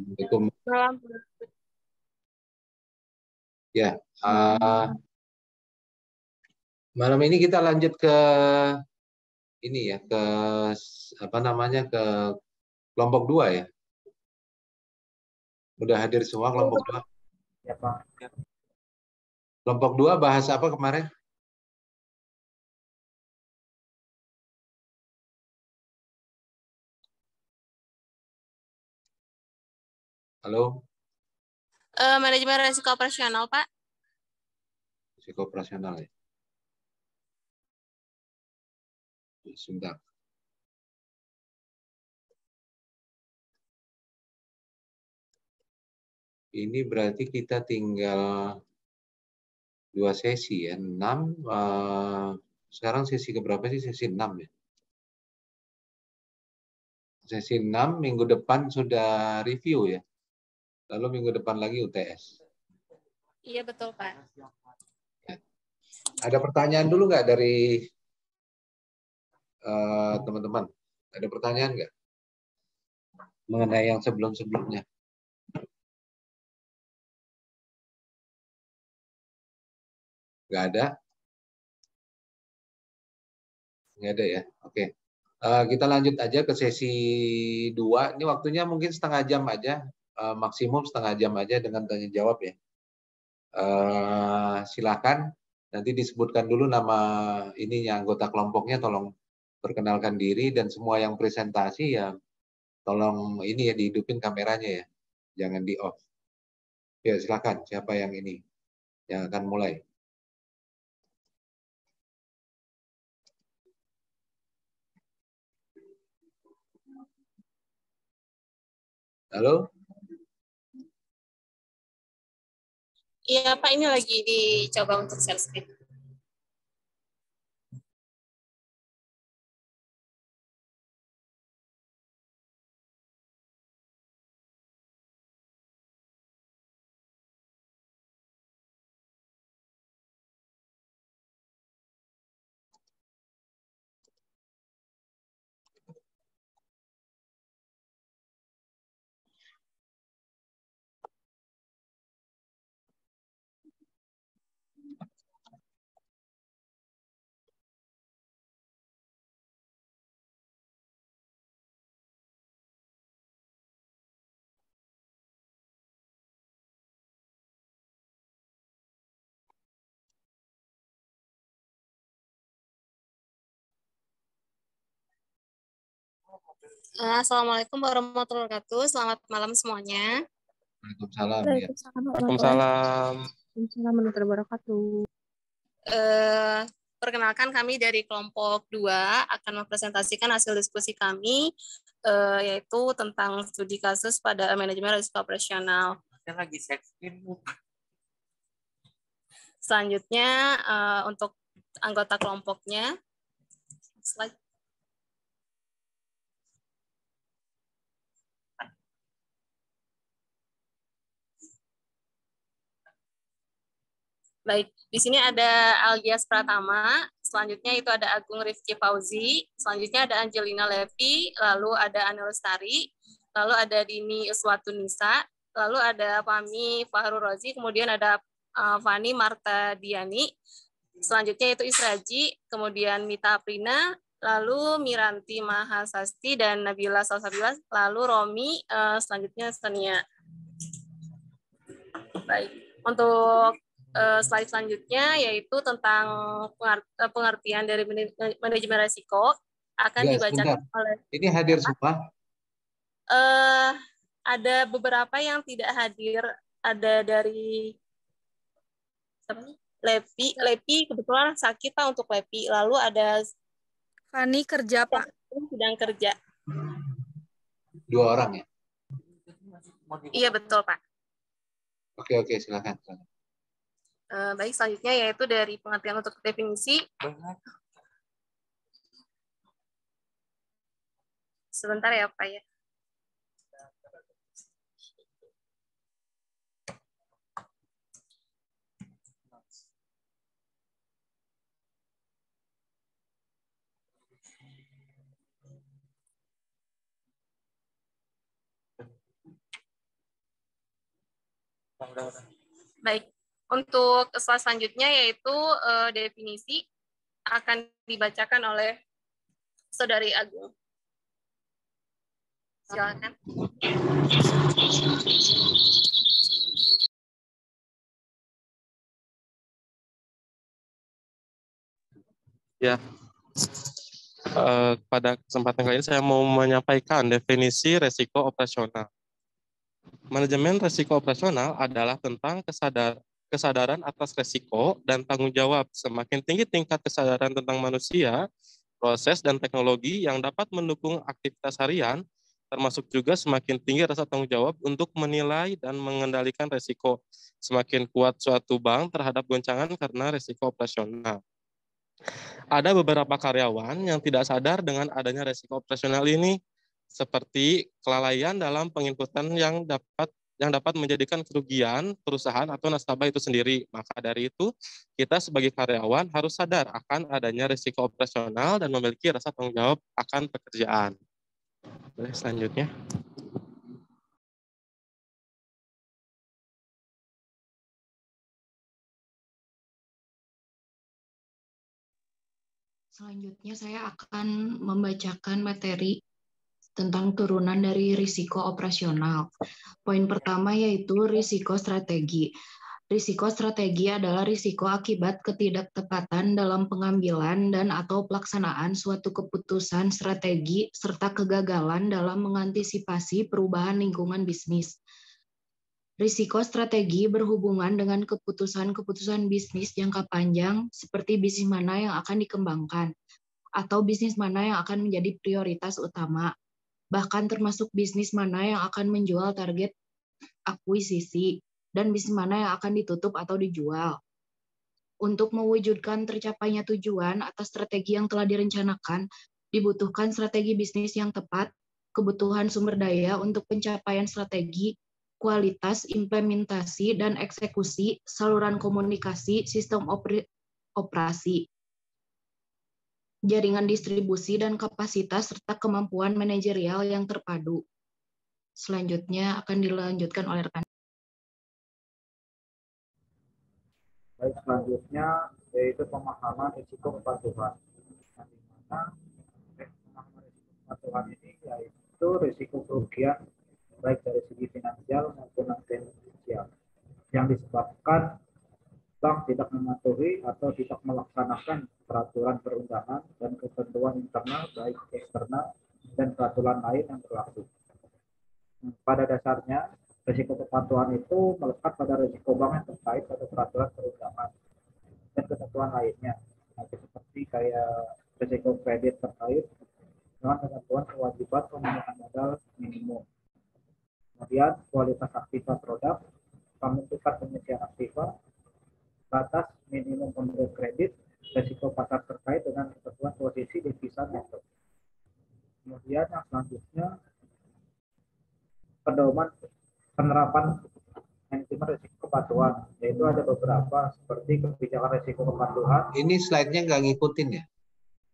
Assalamualaikum. Malam. Ya, malam ini kita lanjut ke ini ya, ke apa namanya, ke kelompok 2 ya. Udah hadir semua kelompok 2? Ya, Pak. Kelompok 2 bahas apa kemarin? Halo? Manajemen resiko operasional, Pak. Risiko operasional ya. Sebentar. Ini berarti kita tinggal 2 sesi ya, 6. Sekarang sesi keberapa sih? Sesi 6 ya. Sesi 6 minggu depan sudah review ya. Lalu minggu depan lagi UTS. Iya, betul, Pak. Ada pertanyaan dulu nggak dari teman-teman? Ada pertanyaan nggak mengenai yang sebelum-sebelumnya? Nggak ada? Nggak ada ya? Oke. Kita lanjut aja ke sesi 2. Ini waktunya mungkin setengah jam aja. Maksimum setengah jam aja dengan tanya jawab ya. Silakan. Nanti disebutkan dulu nama ininya, anggota kelompoknya, tolong perkenalkan diri, dan semua yang presentasi ya tolong ini ya dihidupin kameranya ya. Jangan di off. Ya silakan, siapa yang ini yang akan mulai? Halo? Iya, Pak, ini lagi dicoba untuk share screen. Assalamualaikum warahmatullahi wabarakatuh. Selamat malam semuanya. Waalaikumsalam ya. Waalaikumsalam. Waalaikumsalam warahmatullahi wabarakatuh. Perkenalkan, kami dari kelompok 2 akan mempresentasikan hasil diskusi kami, yaitu tentang studi kasus pada manajemen risiko operasional. Saya lagi share screen. Selanjutnya, untuk anggota kelompoknya, slide. Baik, di sini ada Algias Pratama, selanjutnya itu ada Agung Rifki Fauzi, selanjutnya ada Angelina Levi, lalu ada Anil Lestari, lalu ada Dini Uswatunisa, lalu ada Fahmi Fahru Rozi, kemudian ada Fani Marta Diani, selanjutnya itu Israji, kemudian Mita Aprina, lalu Miranti Mahasasti dan Nabila Salsabila, lalu Romi, selanjutnya Sania. Baik, untuk slide selanjutnya yaitu tentang pengertian dari manajemen risiko akan Ya, dibacakan sebentar. oleh. Ini hadir semua? Ada beberapa yang tidak hadir, ada dari Lepi kebetulan sakit Pak untuk Lepi, lalu ada Fani kerja Pak. sedang kerja. 2 orang ya? Iya betul Pak. Oke, silakan. Baik, selanjutnya yaitu dari pengertian untuk definisi. Sebentar ya Pak ya. Baik, untuk slide selanjutnya yaitu definisi akan dibacakan oleh Saudari Agung. Silakan. Ya, pada kesempatan kali ini saya mau menyampaikan definisi resiko operasional. Manajemen resiko operasional adalah tentang kesadaran atas resiko dan tanggung jawab. Semakin tinggi tingkat kesadaran tentang manusia, proses, dan teknologi yang dapat mendukung aktivitas harian, termasuk juga semakin tinggi rasa tanggung jawab untuk menilai dan mengendalikan resiko. Semakin kuat suatu bank terhadap goncangan karena resiko operasional. Ada beberapa karyawan yang tidak sadar dengan adanya resiko operasional ini, seperti kelalaian dalam penginputan yang dapat menjadikan kerugian perusahaan atau nasabah itu sendiri. Maka dari itu, kita sebagai karyawan harus sadar akan adanya risiko operasional dan memiliki rasa tanggung jawab akan pekerjaan. Boleh selanjutnya. Selanjutnya saya akan membacakan materi tentang turunan dari risiko operasional. Poin pertama yaitu risiko strategi. Risiko strategi adalah risiko akibat ketidaktepatan dalam pengambilan dan atau pelaksanaan suatu keputusan strategi serta kegagalan dalam mengantisipasi perubahan lingkungan bisnis. Risiko strategi berhubungan dengan keputusan-keputusan bisnis jangka panjang seperti bisnis mana yang akan dikembangkan atau bisnis mana yang akan menjadi prioritas utama, bahkan termasuk bisnis mana yang akan menjual target akuisisi dan bisnis mana yang akan ditutup atau dijual. Untuk mewujudkan tercapainya tujuan atas strategi yang telah direncanakan, dibutuhkan strategi bisnis yang tepat, kebutuhan sumber daya untuk pencapaian strategi, kualitas, implementasi, dan eksekusi, saluran komunikasi, sistem operasi, jaringan distribusi, dan kapasitas, serta kemampuan manajerial yang terpadu. Selanjutnya akan dilanjutkan oleh rekan. Baik, selanjutnya yaitu pemahaman risiko kepatuhan. Nah, di mana pemahaman risiko kepatuhan ini yaitu risiko kerugian baik dari segi finansial maupun non finansial yang disebabkan bank tidak mematuhi atau tidak melaksanakan peraturan perundangan dan ketentuan internal baik eksternal dan peraturan lain yang berlaku. Pada dasarnya, risiko kepatuhan itu melekat pada risiko bank yang terkait pada peraturan perundangan dan ketentuan lainnya. Nah, seperti kayak risiko kredit terkait dengan ketentuan kewajiban pemenuhan modal minimum. Kemudian kualitas aktiva produk, pembentukan penyediaan aktiva, batas minimum pemberian kredit, risiko pasar terkait dengan ketentuan posisi devisa neto. Kemudian yang selanjutnya pedoman penerapan manajemen risiko kepatuhan, yaitu ada beberapa seperti kebijakan risiko kepatuhan. Ini slide-nya nggak ngikutin ya?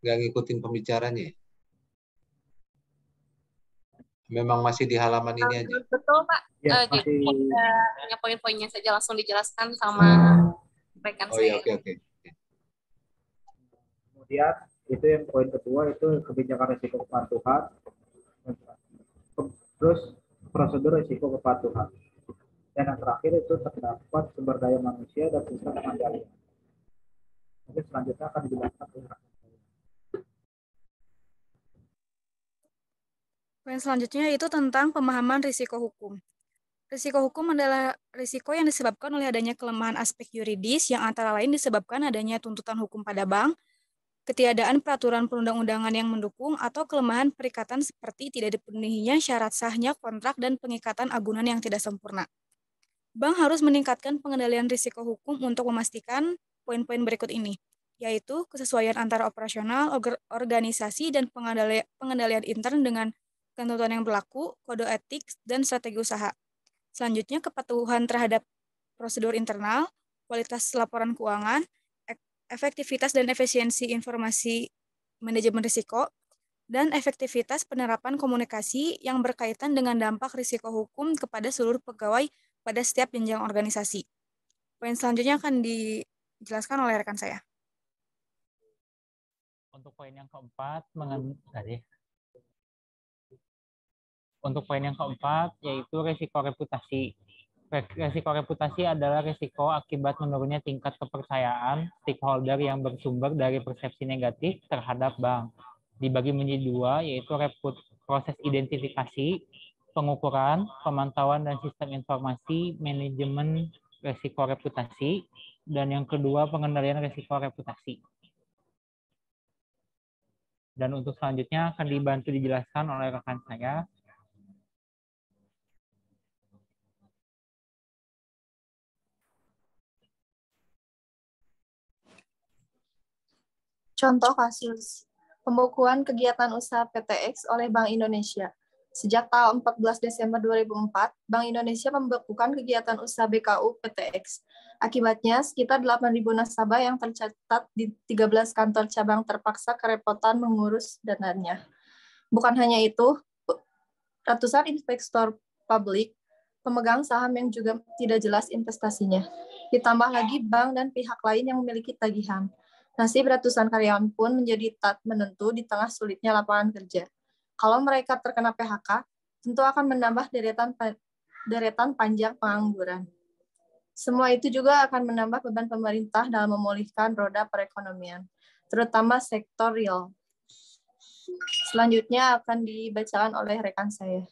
Nggak ngikutin pembicaranya ya? Memang masih di halaman ini aja? Betul, Pak. Ya, Jadi masih... hanya poin-poinnya saja langsung dijelaskan sama rekan Oh iya, saya. oke. Kemudian itu yang poin kedua itu kebijakan risiko kepatuhan. Terus prosedur risiko kepatuhan. Dan yang terakhir itu terdapat sumber daya manusia dan sistem pengendalian. Mungkin selanjutnya akan dijelaskan. Poin selanjutnya itu tentang pemahaman risiko hukum. Risiko hukum adalah risiko yang disebabkan oleh adanya kelemahan aspek yuridis yang antara lain disebabkan adanya tuntutan hukum pada bank, ketiadaan peraturan perundang-undangan yang mendukung, atau kelemahan perikatan seperti tidak dipenuhinya syarat sahnya kontrak dan pengikatan agunan yang tidak sempurna. Bank harus meningkatkan pengendalian risiko hukum untuk memastikan poin-poin berikut ini, yaitu kesesuaian antara operasional, organisasi, dan pengendalian intern dengan ketentuan yang berlaku, kode etik, dan strategi usaha. Selanjutnya, kepatuhan terhadap prosedur internal, kualitas laporan keuangan, efektivitas dan efisiensi informasi manajemen risiko, dan efektivitas penerapan komunikasi yang berkaitan dengan dampak risiko hukum kepada seluruh pegawai pada setiap jenjang organisasi. Poin selanjutnya akan dijelaskan oleh rekan saya. Untuk poin yang keempat, untuk poin yang keempat yaitu risiko reputasi. Risiko reputasi adalah risiko akibat menurunnya tingkat kepercayaan stakeholder yang bersumber dari persepsi negatif terhadap bank. Dibagi menjadi dua, yaitu proses identifikasi, pengukuran, pemantauan, dan sistem informasi manajemen risiko reputasi, dan yang kedua pengendalian risiko reputasi. Dan untuk selanjutnya akan dibantu dijelaskan oleh rekan saya. Contoh kasus, pembukuan kegiatan usaha PTX oleh Bank Indonesia. Sejak tanggal 14 Desember 2004, Bank Indonesia membekukan kegiatan usaha BKU PTX. Akibatnya, sekitar 8.000 nasabah yang tercatat di 13 kantor cabang terpaksa kerepotan mengurus dananya. Bukan hanya itu, ratusan investor publik, pemegang saham yang juga tidak jelas investasinya. Ditambah lagi bank dan pihak lain yang memiliki tagihan. Nasib ratusan karyawan pun menjadi tak menentu di tengah sulitnya lapangan kerja. Kalau mereka terkena PHK, tentu akan menambah deretan panjang pengangguran. Semua itu juga akan menambah beban pemerintah dalam memulihkan roda perekonomian, terutama sektor real. Selanjutnya akan dibacakan oleh rekan saya.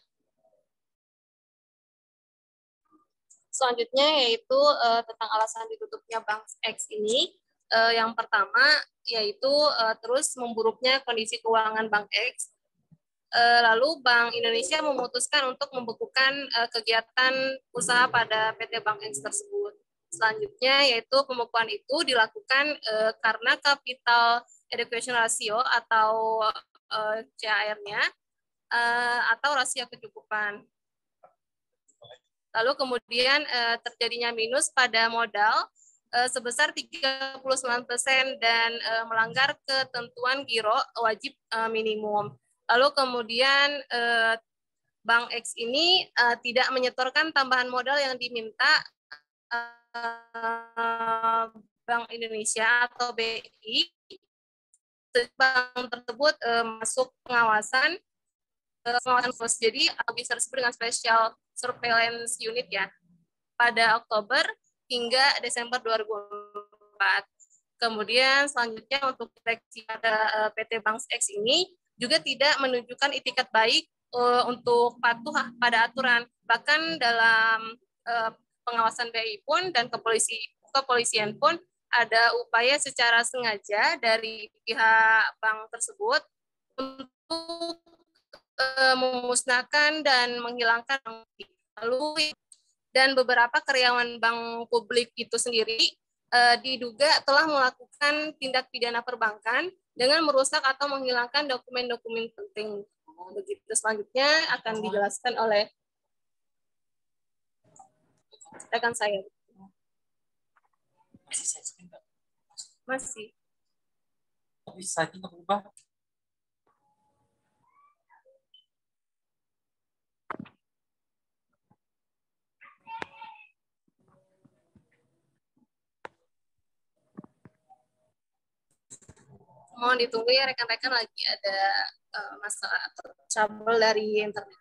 Selanjutnya yaitu tentang alasan ditutupnya Bank X ini. Yang pertama yaitu terus memburuknya kondisi keuangan Bank X. Lalu Bank Indonesia memutuskan untuk membekukan kegiatan usaha pada PT Bank X tersebut. Selanjutnya yaitu pembekuan itu dilakukan karena capital adequacy ratio atau CAR-nya atau rasio kecukupan. Lalu kemudian terjadinya minus pada modal sebesar 39% dan melanggar ketentuan giro wajib minimum. Lalu kemudian Bank X ini tidak menyetorkan tambahan modal yang diminta Bank Indonesia atau BI. Bank tersebut masuk pengawasan khusus. Jadi bisa disebut dengan special surveillance unit ya pada Oktober hingga Desember 2004. Kemudian selanjutnya untuk direksi pada PT Bank X ini juga tidak menunjukkan itikat baik untuk patuh pada aturan. Bahkan dalam pengawasan BI pun dan kepolisian pun ada upaya secara sengaja dari pihak bank tersebut untuk memusnahkan dan menghilangkan. Lalu dan beberapa karyawan bank publik itu sendiri diduga telah melakukan tindak pidana perbankan dengan merusak atau menghilangkan dokumen-dokumen penting. Begitu. Selanjutnya akan dijelaskan oleh rekan saya. Masih. Bisa kita ubah. Mohon ditunggu ya rekan-rekan, lagi ada masalah atau trouble dari internet.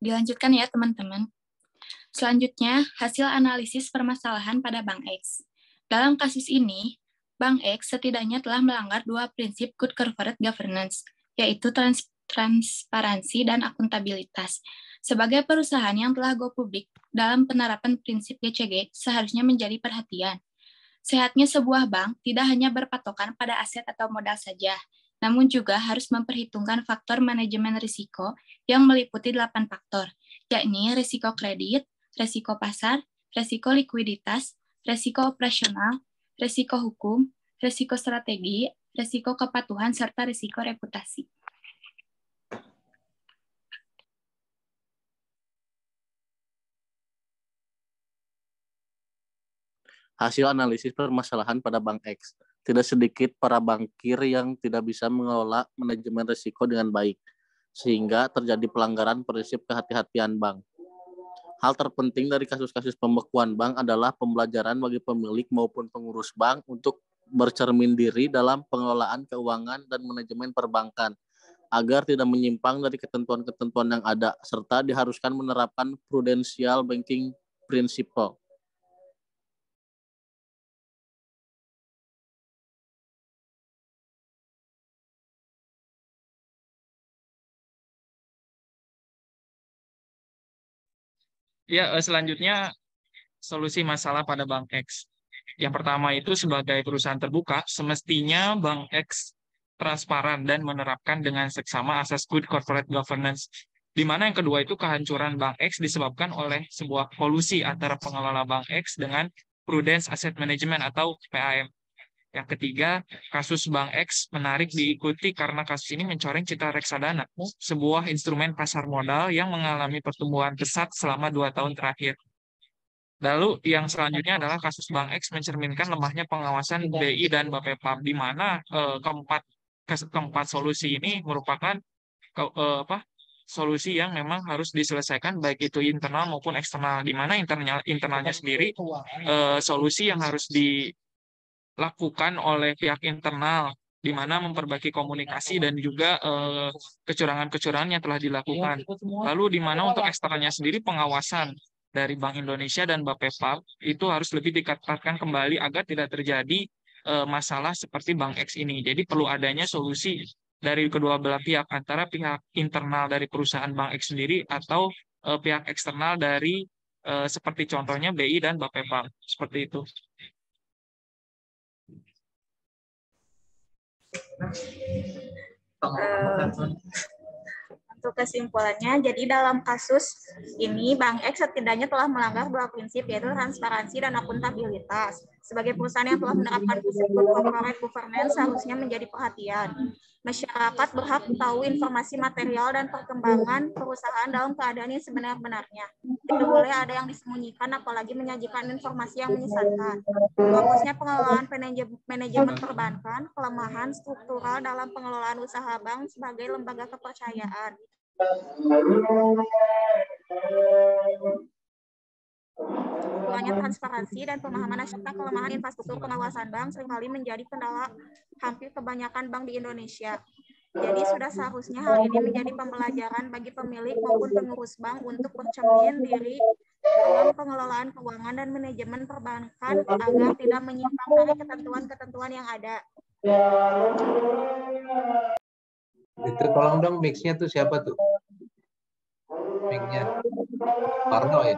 Dilanjutkan ya teman-teman. Selanjutnya, hasil analisis permasalahan pada Bank X. Dalam kasus ini, Bank X setidaknya telah melanggar dua prinsip good corporate governance, yaitu transparansi dan akuntabilitas. Sebagai perusahaan yang telah go publik dalam penerapan prinsip GCG seharusnya menjadi perhatian. Sehatnya sebuah bank tidak hanya berpatokan pada aset atau modal saja, namun juga harus memperhitungkan faktor manajemen risiko yang meliputi 8 faktor, yakni risiko kredit, risiko pasar, risiko likuiditas, risiko operasional, risiko hukum, risiko strategi, risiko kepatuhan, serta risiko reputasi. Hasil analisis permasalahan pada Bank X. Tidak sedikit para bankir yang tidak bisa mengelola manajemen risiko dengan baik, sehingga terjadi pelanggaran prinsip kehati-hatian bank. Hal terpenting dari kasus-kasus pembekuan bank adalah pembelajaran bagi pemilik maupun pengurus bank untuk bercermin diri dalam pengelolaan keuangan dan manajemen perbankan, agar tidak menyimpang dari ketentuan-ketentuan yang ada, serta diharuskan menerapkan prudential banking principle. Ya, selanjutnya solusi masalah pada Bank X. Yang pertama itu sebagai perusahaan terbuka, semestinya Bank X transparan dan menerapkan dengan seksama asas good corporate governance. Di mana yang kedua itu kehancuran Bank X disebabkan oleh sebuah kolusi antara pengelola Bank X dengan Prudence Asset Management atau PAM. Yang ketiga, kasus Bank X menarik diikuti karena kasus ini mencoreng citra reksadana, sebuah instrumen pasar modal yang mengalami pertumbuhan pesat selama 2 tahun terakhir. Lalu yang selanjutnya adalah kasus Bank X mencerminkan lemahnya pengawasan BI dan Bapepam, di mana keempat solusi ini merupakan solusi yang memang harus diselesaikan baik itu internal maupun eksternal, di mana internalnya sendiri solusi yang harus dilakukan oleh pihak internal, di mana memperbaiki komunikasi dan juga kecurangan-kecurangan yang telah dilakukan. Lalu di mana untuk eksternalnya sendiri pengawasan dari Bank Indonesia dan Bapepam itu harus lebih diketatkan kembali agar tidak terjadi masalah seperti Bank X ini. Jadi perlu adanya solusi dari kedua belah pihak, antara pihak internal dari perusahaan Bank X sendiri atau pihak eksternal dari seperti contohnya BI dan Bapepam. Seperti itu. Untuk kesimpulannya, jadi dalam kasus ini Bank X setidaknya telah melanggar dua prinsip, yaitu transparansi dan akuntabilitas. Sebagai perusahaan yang telah menerapkan prinsip corporate governance seharusnya menjadi perhatian. Masyarakat berhak tahu informasi material dan perkembangan perusahaan dalam keadaan yang sebenar-benarnya. Tidak boleh ada yang disembunyikan, apalagi menyajikan informasi yang menyesatkan. Bagusnya pengelolaan manajemen perbankan, kelemahan struktural dalam pengelolaan usaha bank sebagai lembaga kepercayaan. Kurangnya transparansi dan pemahaman serta kelemahan infrastruktur pengawasan bank seringkali menjadi kendala hampir kebanyakan bank di Indonesia. Jadi sudah seharusnya hal ini menjadi pembelajaran bagi pemilik maupun pengurus bank untuk bercermin diri dalam pengelolaan keuangan dan manajemen perbankan agar tidak menyimpang dari ketentuan-ketentuan yang ada. Itu tolong dong mix-nya tuh siapa tuh? Mix-nya Parno ya?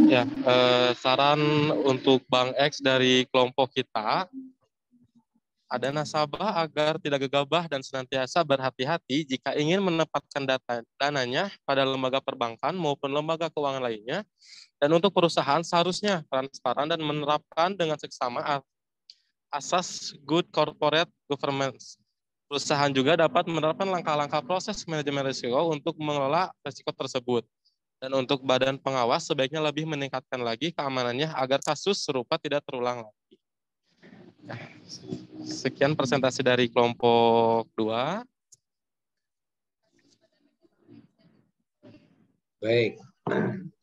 Ya, saran untuk Bank X dari kelompok kita, ada nasabah agar tidak gegabah dan senantiasa berhati-hati jika ingin menempatkan dananya pada lembaga perbankan maupun lembaga keuangan lainnya. Dan untuk perusahaan seharusnya transparan dan menerapkan dengan seksama asas good corporate governance. Perusahaan juga dapat menerapkan langkah-langkah proses manajemen risiko untuk mengelola risiko tersebut. Dan untuk badan pengawas sebaiknya lebih meningkatkan lagi keamanannya agar kasus serupa tidak terulang lagi. Sekian presentasi dari kelompok 2. Baik.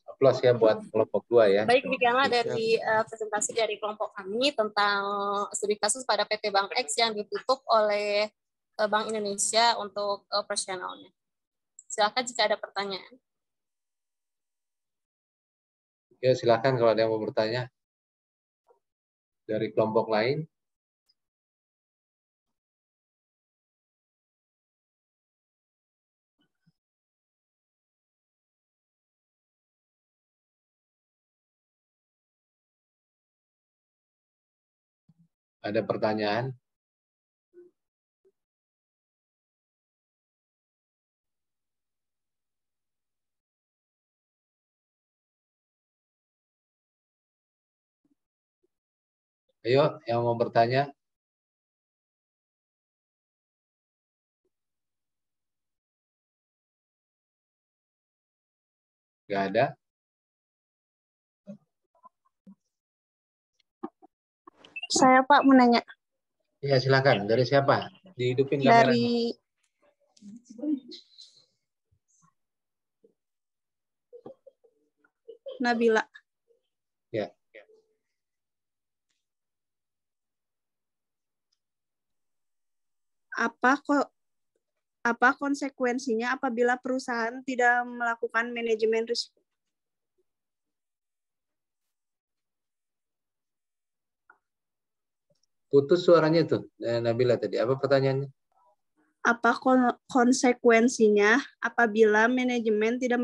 Aplaus ya buat kelompok 2 ya. Baik, demikianlah dari presentasi dari kelompok kami tentang studi kasus pada PT Bank X yang ditutup oleh Bank Indonesia untuk operasionalnya. Silakan jika ada pertanyaan. Ya, silakan kalau ada yang mau bertanya dari kelompok lain. Ada pertanyaan? Ayo, yang mau bertanya. Nggak ada? Saya Pak mau nanya. Iya, silakan. Dari siapa? Dihidupin kameranya. Dari Nabila. Ya. Apa konsekuensinya apabila perusahaan tidak melakukan manajemen risiko? Putus suaranya tuh, Nabila tadi. Apa pertanyaannya? Apa konsekuensinya apabila manajemen tidak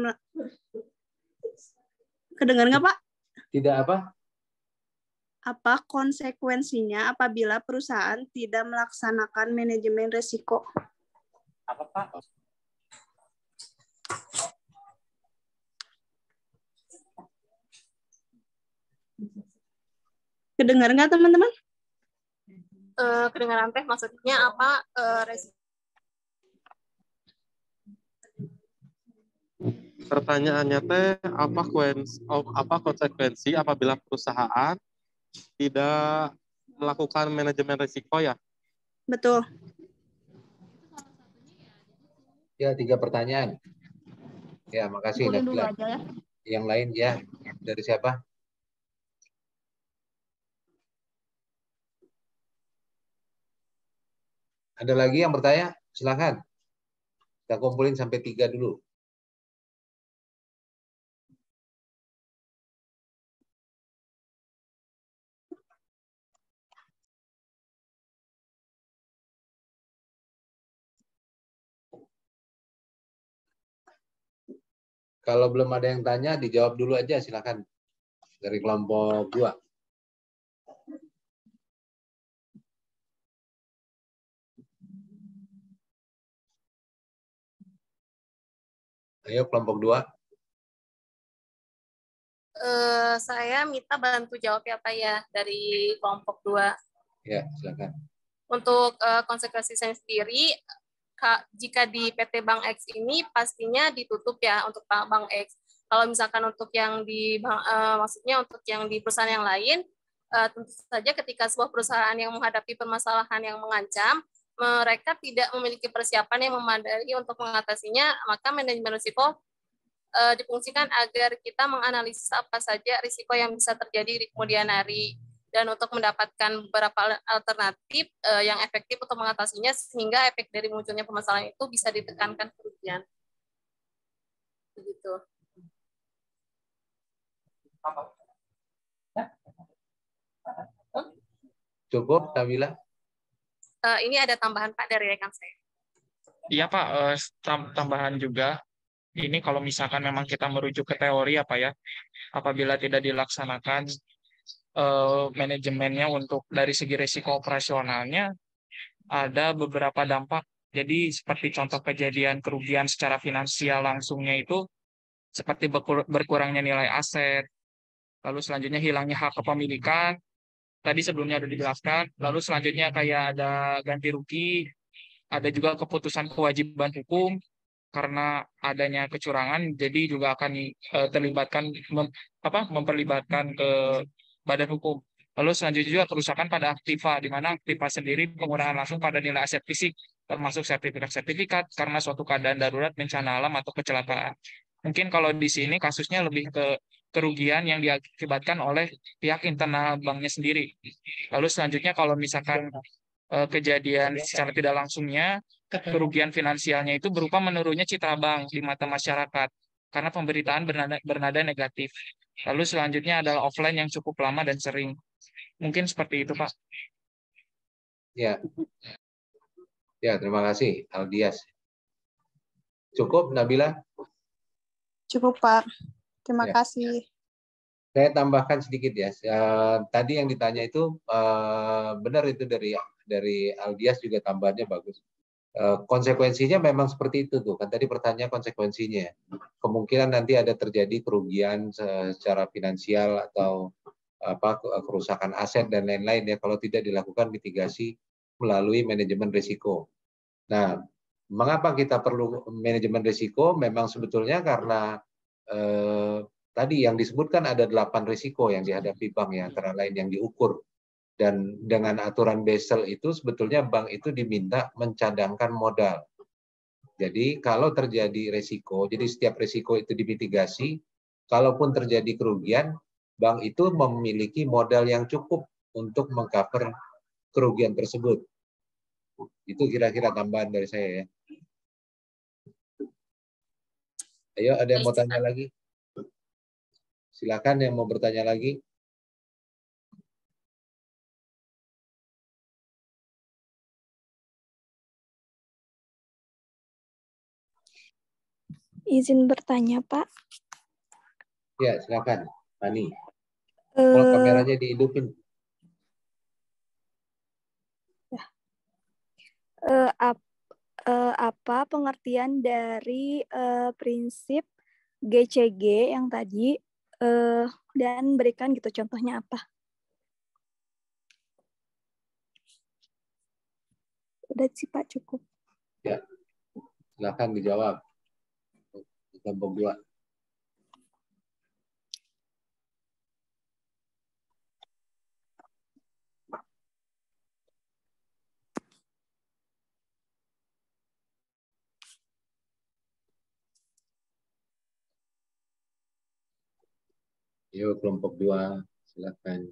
kedengar nggak Pak? Tidak apa? Apa konsekuensinya apabila perusahaan tidak melaksanakan manajemen risiko? Apa Pak? Kedengar nggak teman-teman? Kedengaran teh maksudnya apa? Pertanyaannya teh apa konsekuensi apabila perusahaan tidak melakukan manajemen risiko ya? Betul. Ya, 3 pertanyaan. Ya, makasih Kumpulin dulu Nabila. aja ya. Yang lain ya, dari siapa? Ada lagi yang bertanya? Silakan. Kita kumpulin sampai 3 dulu. Kalau belum ada yang tanya, dijawab dulu aja, silakan. Dari kelompok 2. Ayo, kelompok 2. Saya minta bantu jawab ya Pak ya, dari kelompok 2. Ya, silakan. Untuk konsekuensi saya sendiri, jika di PT Bank X ini pastinya ditutup ya untuk Bank X. Kalau misalkan untuk yang di maksudnya untuk yang di perusahaan yang lain, tentu saja ketika sebuah perusahaan yang menghadapi permasalahan yang mengancam, mereka tidak memiliki persiapan yang memadai untuk mengatasinya, maka manajemen risiko difungsikan agar kita menganalisis apa saja risiko yang bisa terjadi di kemudian hari, dan untuk mendapatkan beberapa alternatif yang efektif untuk mengatasinya sehingga efek dari munculnya permasalahan itu bisa ditekankan kerugian. Begitu. Cukup, Nabila? Ini ada tambahan Pak dari rekan saya. Iya Pak, tambahan juga. Ini kalau misalkan memang kita merujuk ke teori apa ya, apabila tidak dilaksanakan manajemennya untuk dari segi risiko operasionalnya, ada beberapa dampak. Jadi seperti contoh kejadian kerugian secara finansial langsungnya itu seperti berkurangnya nilai aset, lalu selanjutnya hilangnya hak kepemilikan, tadi sebelumnya sudah dijelaskan, lalu selanjutnya kayak ada ganti rugi, ada juga keputusan kewajiban hukum karena adanya kecurangan, jadi juga akan memperlibatkan ke badan hukum. Lalu selanjutnya juga kerusakan pada aktiva, di mana aktiva sendiri penggunaan langsung pada nilai aset fisik, termasuk sertifikat-sertifikat karena suatu keadaan darurat, bencana alam, atau kecelakaan. Mungkin kalau di sini kasusnya lebih ke kerugian yang diakibatkan oleh pihak internal banknya sendiri. Lalu selanjutnya kalau misalkan kejadian secara tidak langsungnya, kerugian finansialnya itu berupa menurunnya citra bank di mata masyarakat karena pemberitaan bernada negatif. Lalu selanjutnya adalah offline yang cukup lama dan sering. Mungkin seperti itu, Pak. Ya, ya terima kasih, Aldias. Cukup, Nabila? Cukup, Pak. Terima Ya. kasih. Saya tambahkan sedikit ya. Tadi yang ditanya itu benar, itu dari Aldias juga tambahannya bagus. Konsekuensinya memang seperti itu tuh. Kan tadi pertanyaan konsekuensinya. Kemungkinan nanti ada terjadi kerugian secara finansial atau kerusakan aset dan lain-lain ya kalau tidak dilakukan mitigasi melalui manajemen risiko. Nah, mengapa kita perlu manajemen risiko? Memang sebetulnya karena tadi yang disebutkan ada 8 risiko yang dihadapi bank ya, antara lain yang diukur. Dan dengan aturan Basel itu sebetulnya bank itu diminta mencadangkan modal. Jadi kalau terjadi risiko, jadi setiap risiko itu dimitigasi, kalaupun terjadi kerugian, bank itu memiliki modal yang cukup untuk mengcover kerugian tersebut. Itu kira-kira tambahan dari saya ya. Ayo, ada yang mau tanya lagi? Silakan yang mau bertanya lagi. Izin bertanya, Pak. Ya, silakan, Pani. Kalau kameranya dihidupin. Apa pengertian dari prinsip GCG yang tadi dan berikan gitu contohnya apa? Udah sih Pak, cukup. Ya, silakan dijawab. Kelompok 2. Yuk, kelompok 2, silakan.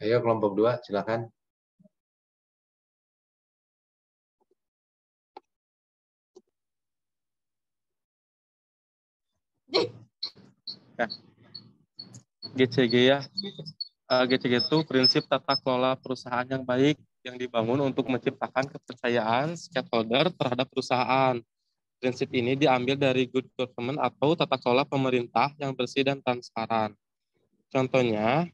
Ayo kelompok 2, silakan. Ya. GCG ya. GCG itu prinsip tata kelola perusahaan yang baik yang dibangun untuk menciptakan kepercayaan stakeholder terhadap perusahaan. Prinsip ini diambil dari good government atau tata kelola pemerintah yang bersih dan transparan. Contohnya,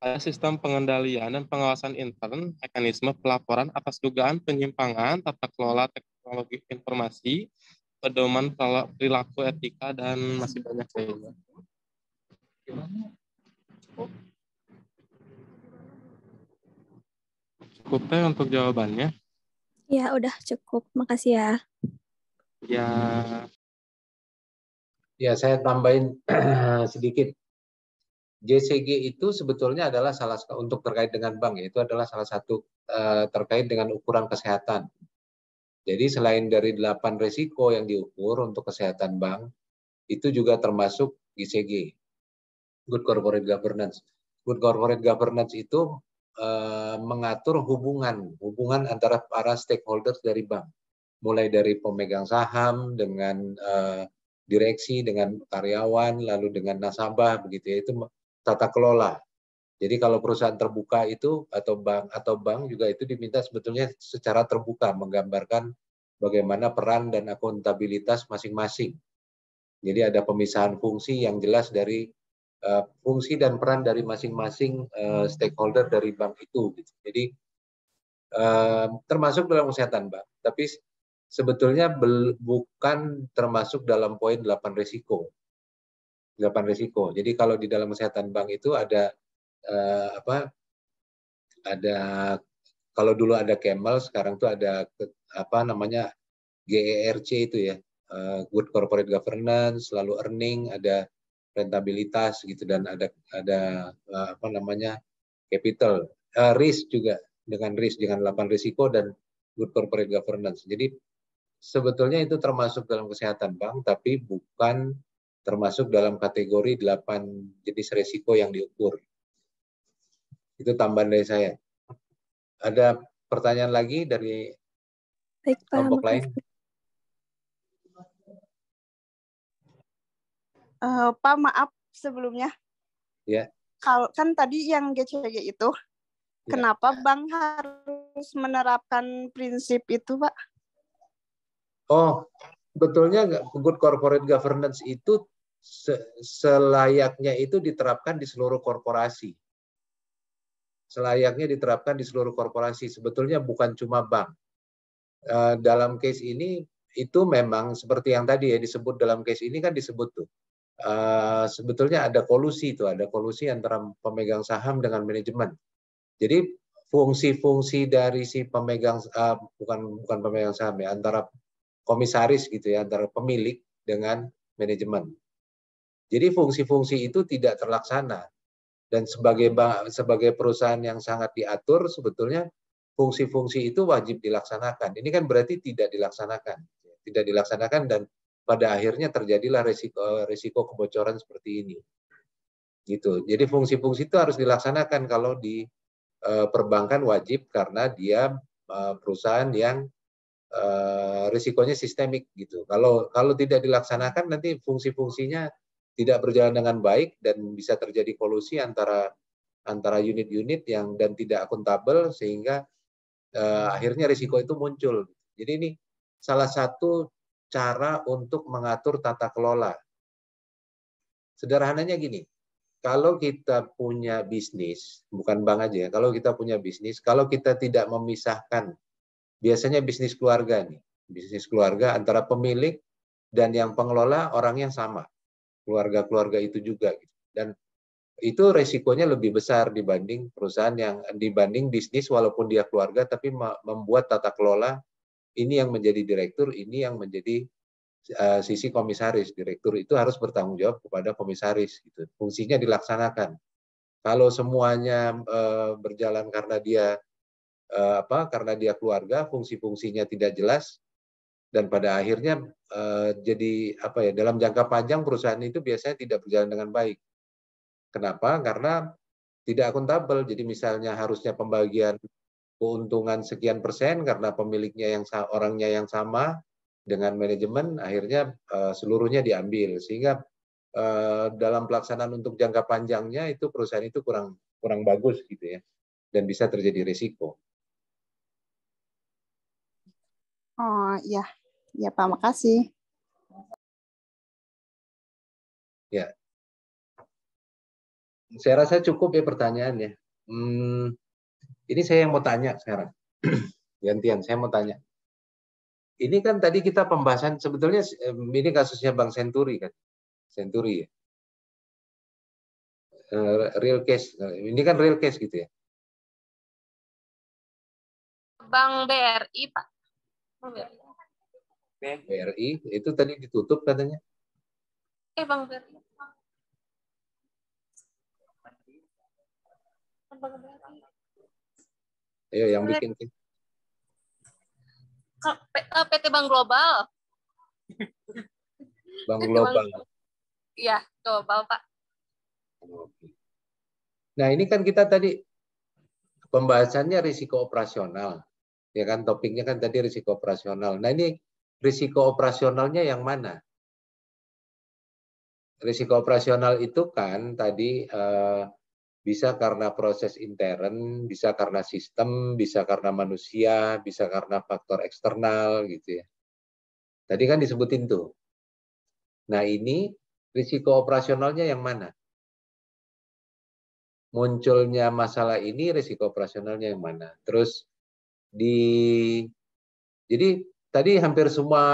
ada sistem pengendalian dan pengawasan intern, mekanisme pelaporan atas dugaan penyimpangan, tata kelola teknologi informasi, pedoman perilaku etika, dan masih banyak lainnya. Cukup teh untuk jawabannya? Ya, udah cukup. Makasih ya. Ya. Ya, saya tambahin sedikit. GCG itu sebetulnya adalah untuk terkait dengan bank, itu adalah salah satu terkait dengan ukuran kesehatan. Jadi selain dari 8 risiko yang diukur untuk kesehatan bank, itu juga termasuk GCG, Good Corporate Governance. Good Corporate Governance itu mengatur hubungan antara para stakeholders dari bank, mulai dari pemegang saham dengan direksi, dengan karyawan, lalu dengan nasabah, begitu ya, itu tata kelola. Jadi kalau perusahaan terbuka itu atau bank juga itu diminta sebetulnya secara terbuka menggambarkan bagaimana peran dan akuntabilitas masing-masing. Jadi ada pemisahan fungsi yang jelas dari fungsi dan peran dari masing-masing stakeholder dari bank itu. Gitu. Jadi termasuk dalam kesehatan bank, tapi sebetulnya bukan termasuk dalam poin 8 risiko. 8 risiko. Jadi kalau di dalam kesehatan bank itu ada kalau dulu ada Camel, sekarang tuh ada GERC itu ya, good corporate governance, lalu earning, ada rentabilitas gitu, dan ada apa namanya capital, risk juga, dengan 8 risiko dan good corporate governance. Jadi sebetulnya itu termasuk dalam kesehatan bank, tapi bukan termasuk dalam kategori 8 jenis risiko yang diukur. Itu tambahan dari saya. Ada pertanyaan lagi dari kelompok lain? Pak, maaf sebelumnya. Ya. Kalau kan tadi yang GCG itu, ya. Kenapa bank harus menerapkan prinsip itu, Pak? Oh, betulnya good corporate governance itu selayaknya itu diterapkan di seluruh korporasi. Selayaknya diterapkan di seluruh korporasi. Sebetulnya bukan cuma bank. Dalam case ini itu memang seperti yang tadi ya disebut, dalam case ini kan disebut tuh. Sebetulnya ada kolusi antara pemegang saham dengan manajemen. Jadi fungsi-fungsi dari si pemegang bukan pemegang saham ya, antara komisaris gitu ya, antara pemilik dengan manajemen. Jadi fungsi-fungsi itu tidak terlaksana. Dan sebagai perusahaan yang sangat diatur, sebetulnya fungsi-fungsi itu wajib dilaksanakan. Ini kan berarti tidak dilaksanakan. Tidak dilaksanakan dan pada akhirnya terjadilah risiko kebocoran seperti ini. Gitu. Jadi fungsi-fungsi itu harus dilaksanakan. Kalau di perbankan wajib, karena dia perusahaan yang risikonya sistemik gitu. Kalau tidak dilaksanakan, nanti fungsi-fungsinya tidak berjalan dengan baik dan bisa terjadi kolusi antara unit-unit yang dan tidak akuntabel, sehingga akhirnya risiko itu muncul. Jadi ini salah satu cara untuk mengatur tata kelola. Sederhananya gini, kalau kita punya bisnis, bukan bank aja ya, kalau kita punya bisnis, kalau kita tidak memisahkan, biasanya bisnis keluarga nih, bisnis keluarga antara pemilik dan yang pengelola orangnya sama, keluarga-keluarga itu juga, dan itu resikonya lebih besar dibanding dibanding bisnis walaupun dia keluarga, tapi membuat tata kelola, ini yang menjadi direktur, ini yang menjadi sisi komisaris. Direktur itu harus bertanggung jawab kepada komisaris gitu. Fungsinya dilaksanakan. Kalau semuanya berjalan karena dia keluarga, fungsi-fungsinya tidak jelas, dan pada akhirnya jadi dalam jangka panjang perusahaan itu biasanya tidak berjalan dengan baik. Kenapa? Karena tidak akuntabel. Jadi misalnya harusnya pembagian keuntungan sekian persen karena pemiliknya orangnya yang sama dengan manajemen, akhirnya seluruhnya diambil, sehingga dalam pelaksanaan untuk jangka panjangnya itu perusahaan itu kurang bagus gitu ya, dan bisa terjadi risiko. Oh iya, ya Pak, makasih. Ya, saya rasa cukup ya pertanyaannya. Ini saya yang mau tanya sekarang, gantian saya mau tanya. Ini kan tadi kita pembahasan, sebetulnya ini kasusnya Bank Senturi kan, Senturi ya, real case. Ini kan real case gitu ya. Bank BRI Pak. BRI itu tadi ditutup katanya. Bank BRI. Ayo yang bikin. PT Bank Global. Bank Global. Iya, Global Pak. Nah ini kan kita tadi pembahasannya risiko operasional, ya kan, topiknya kan tadi risiko operasional. Nah ini risiko operasionalnya yang mana? Risiko operasional itu kan tadi bisa karena proses intern, bisa karena sistem, bisa karena manusia, bisa karena faktor eksternal gitu ya. Tadi kan disebutin tuh. Nah ini risiko operasionalnya yang mana? Munculnya masalah ini risiko operasionalnya yang mana? Terus jadi tadi hampir semua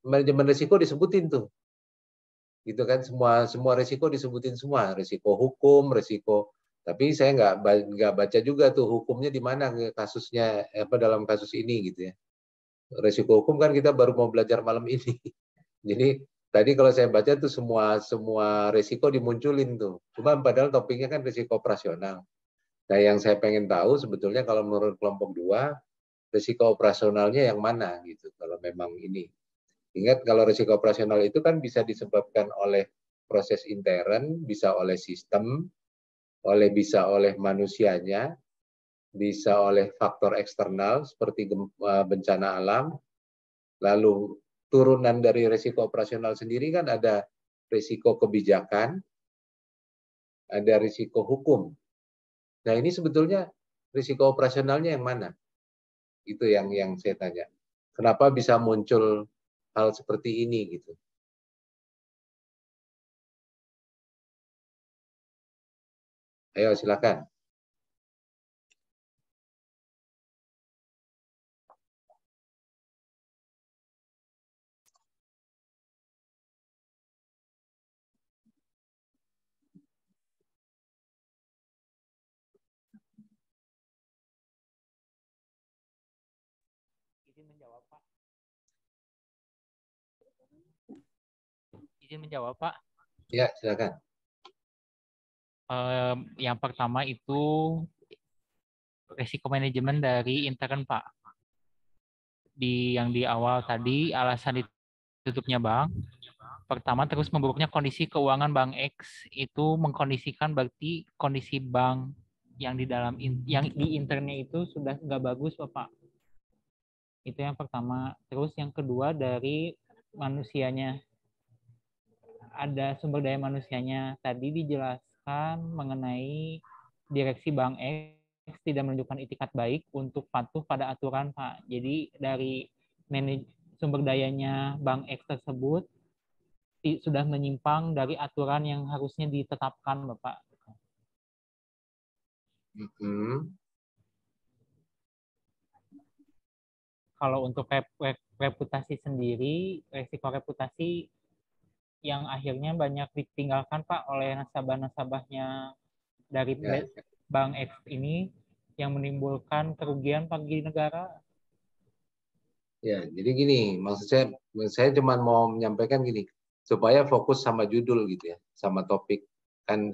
manajemen risiko disebutin tuh. Gitu kan, semua risiko disebutin semua, risiko hukum, risiko, tapi saya nggak baca juga tuh hukumnya di mana kasusnya dalam kasus ini gitu ya. Resiko hukum kan kita baru mau belajar malam ini. Jadi tadi kalau saya baca tuh semua resiko dimunculin tuh. Cuma padahal topiknya kan resiko operasional. Nah, yang saya pengen tahu sebetulnya kalau menurut kelompok 2, resiko operasionalnya yang mana gitu. Kalau memang ini. Ingat kalau resiko operasional itu kan bisa disebabkan oleh proses intern, bisa oleh sistem, bisa oleh manusianya, bisa oleh faktor eksternal seperti bencana alam. Lalu turunan dari resiko operasional sendiri kan ada risiko kebijakan, ada risiko hukum. Nah, ini sebetulnya risiko operasionalnya yang mana? Itu yang saya tanya. Kenapa bisa muncul hal seperti ini gitu? Ayo silakan. Izin menjawab, Pak. Izin menjawab, Pak. Ya, silakan. Yang pertama itu risiko manajemen dari intern, Pak. Yang di awal tadi alasan ditutupnya bank. Pertama, terus memburuknya kondisi keuangan Bank X itu mengkondisikan berarti kondisi bank yang di dalam yang di internnya itu sudah nggak bagus, Bapak. Itu yang pertama. Terus yang kedua dari manusianya. Ada sumber daya manusianya. Tadi dijelaskan mengenai direksi Bank X tidak menunjukkan itikat baik untuk patuh pada aturan, Pak. Jadi dari sumber dayanya Bank X tersebut sudah menyimpang dari aturan yang harusnya ditetapkan, Bapak. Kalau untuk reputasi sendiri, resiko reputasi yang akhirnya banyak ditinggalkan, Pak, oleh nasabah-nasabahnya dari Bank X ini yang menimbulkan kerugian bagi negara. Ya, jadi gini, maksud saya cuma mau menyampaikan gini, supaya fokus sama judul gitu ya, sama topik. Kan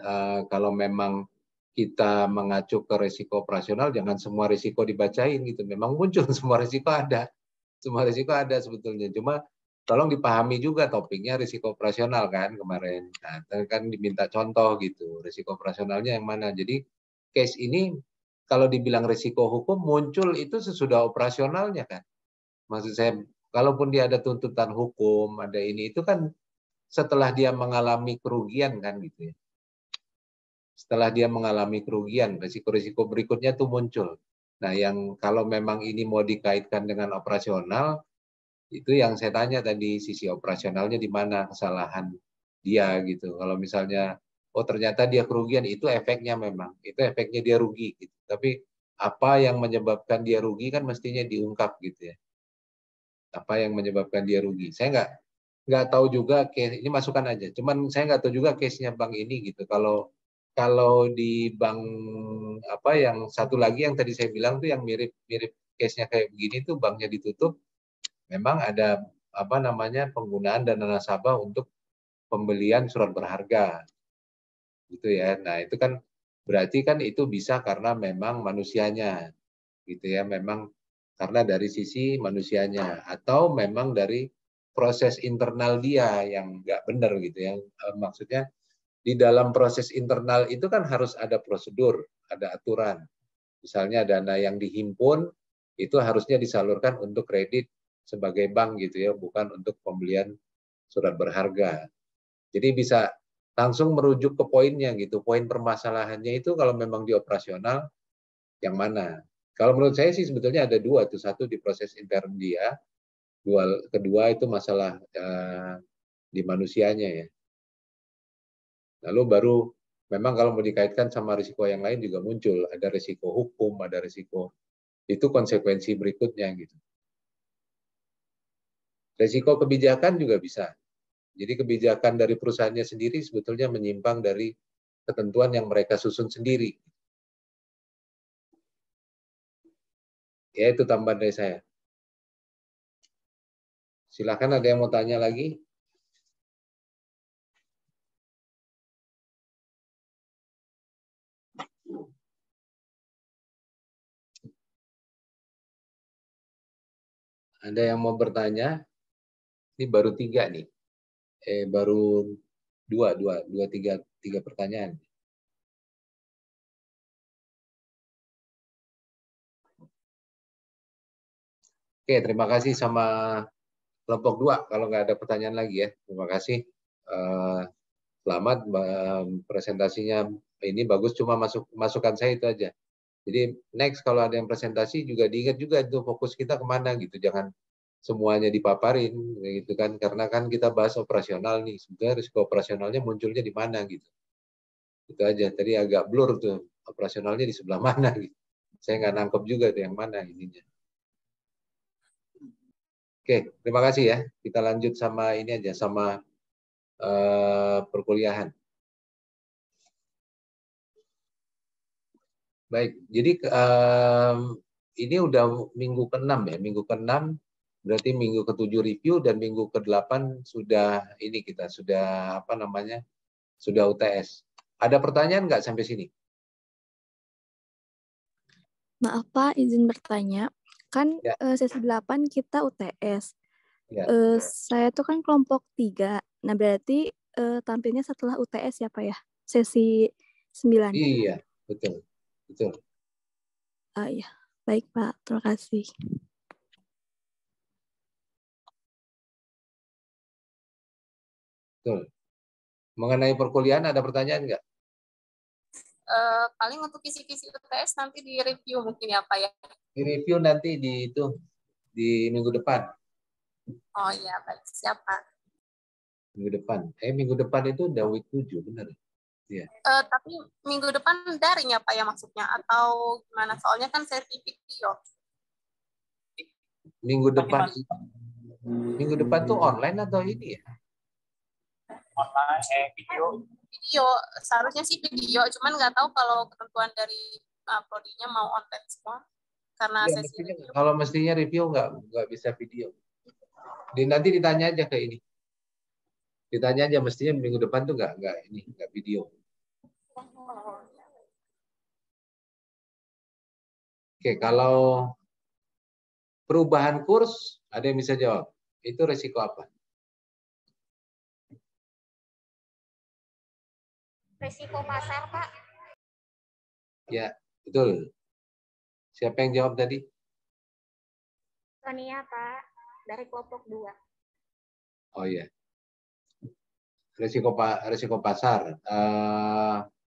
kalau memang kita mengacu ke risiko operasional, jangan semua risiko dibacain gitu. Memang muncul semua risiko ada. Semua risiko ada sebetulnya. Cuma tolong dipahami juga topiknya risiko operasional kan kemarin. Nah, kan diminta contoh gitu, risiko operasionalnya yang mana. Jadi case ini kalau dibilang risiko hukum muncul itu sesudah operasionalnya kan. Maksud saya, kalaupun dia ada tuntutan hukum, ada ini, itu kan setelah dia mengalami kerugian kan gitu ya. Setelah dia mengalami kerugian, risiko-risiko berikutnya tuh muncul. Nah, yang kalau memang ini mau dikaitkan dengan operasional, itu yang saya tanya tadi, sisi operasionalnya di mana kesalahan dia gitu. Kalau misalnya, oh ternyata dia kerugian, itu efeknya memang. Itu efeknya dia rugi. Gitu. Tapi apa yang menyebabkan dia rugi kan mestinya diungkap gitu ya. Apa yang menyebabkan dia rugi? Saya nggak tahu juga case ini, masukan aja. Cuman saya nggak tahu juga case-nya bank ini gitu. Kalau di bank apa yang satu lagi yang tadi saya bilang tuh yang mirip case-nya kayak begini tuh banknya ditutup, memang ada apa namanya penggunaan dana nasabah untuk pembelian surat berharga, gitu ya. Nah itu kan berarti kan itu bisa karena memang manusianya, gitu ya. Memang karena dari sisi manusianya atau memang dari proses internal dia yang nggak benar gitu ya. Maksudnya di dalam proses internal itu kan harus ada prosedur, ada aturan. Misalnya dana yang dihimpun itu harusnya disalurkan untuk kredit sebagai bank gitu ya, bukan untuk pembelian surat berharga. Jadi bisa langsung merujuk ke poinnya gitu. Poin permasalahannya itu kalau memang di operasional yang mana? Kalau menurut saya sih sebetulnya ada dua tuh, satu di proses intern dia, kedua itu masalah di manusianya ya. Lalu baru memang kalau mau dikaitkan sama risiko yang lain juga muncul, ada risiko hukum, ada risiko itu konsekuensi berikutnya gitu. Risiko kebijakan juga bisa. Jadi kebijakan dari perusahaannya sendiri sebetulnya menyimpang dari ketentuan yang mereka susun sendiri. Ya itu tambahan dari saya. Silakan, ada yang mau tanya lagi? Ada yang mau bertanya? Ini baru 3 nih. Baru tiga pertanyaan. Oke, terima kasih sama kelompok 2. Kalau nggak ada pertanyaan lagi ya, terima kasih. Selamat, presentasinya ini bagus, cuma masukan saya itu aja. Jadi next kalau ada yang presentasi juga diingat juga itu fokus kita kemana gitu, jangan semuanya dipaparin gitu kan, karena kan kita bahas operasional nih, sebenarnya risiko operasionalnya munculnya di mana gitu. Itu aja, tadi agak blur tuh operasionalnya di sebelah mana gitu. Saya nggak nangkep juga tuh yang mana ininya. Oke, terima kasih ya. Kita lanjut sama ini aja, sama perkuliahan. Baik, jadi ini udah minggu ke-6 ya. Minggu ke-6 berarti minggu ke-7 review dan minggu ke-8 sudah ini kita sudah apa namanya? Sudah UTS. Ada pertanyaan nggak sampai sini? Maaf Pak, izin bertanya. Kan Ya. Sesi 8 kita UTS. Ya. Saya tuh kan kelompok 3. Nah, berarti tampilnya setelah UTS ya Pak ya? Sesi 9. Iya, betul. Betul. Iya. Baik Pak, terima kasih. Betul. Mengenai perkuliahan ada pertanyaan nggak? Paling untuk kisi-kisi UTS nanti di review mungkin ya Pak ya. Di review nanti di minggu depan. Oh iya, baik, siapa? Minggu depan. Minggu depan itu udah week 7, benar? Iya. Tapi minggu depan daring ya Pak ya maksudnya, atau gimana? Soalnya kan sesi video. Minggu depan tuh online atau ini ya? Online, Video, seharusnya sih video, cuman nggak tahu kalau ketentuan dari prodinya mau online semua. Karena Ya, sesi review. kalau mestinya review nggak bisa video. Nanti ditanya aja ke ini. Ditanya aja, mestinya minggu depan tuh nggak video. Oke, kalau perubahan kurs, ada yang bisa jawab. Itu resiko apa? Resiko pasar, Pak. Ya, betul. Siapa yang jawab tadi? Sonia, Pak. Dari kelompok 2. Oh iya. Resiko pasar.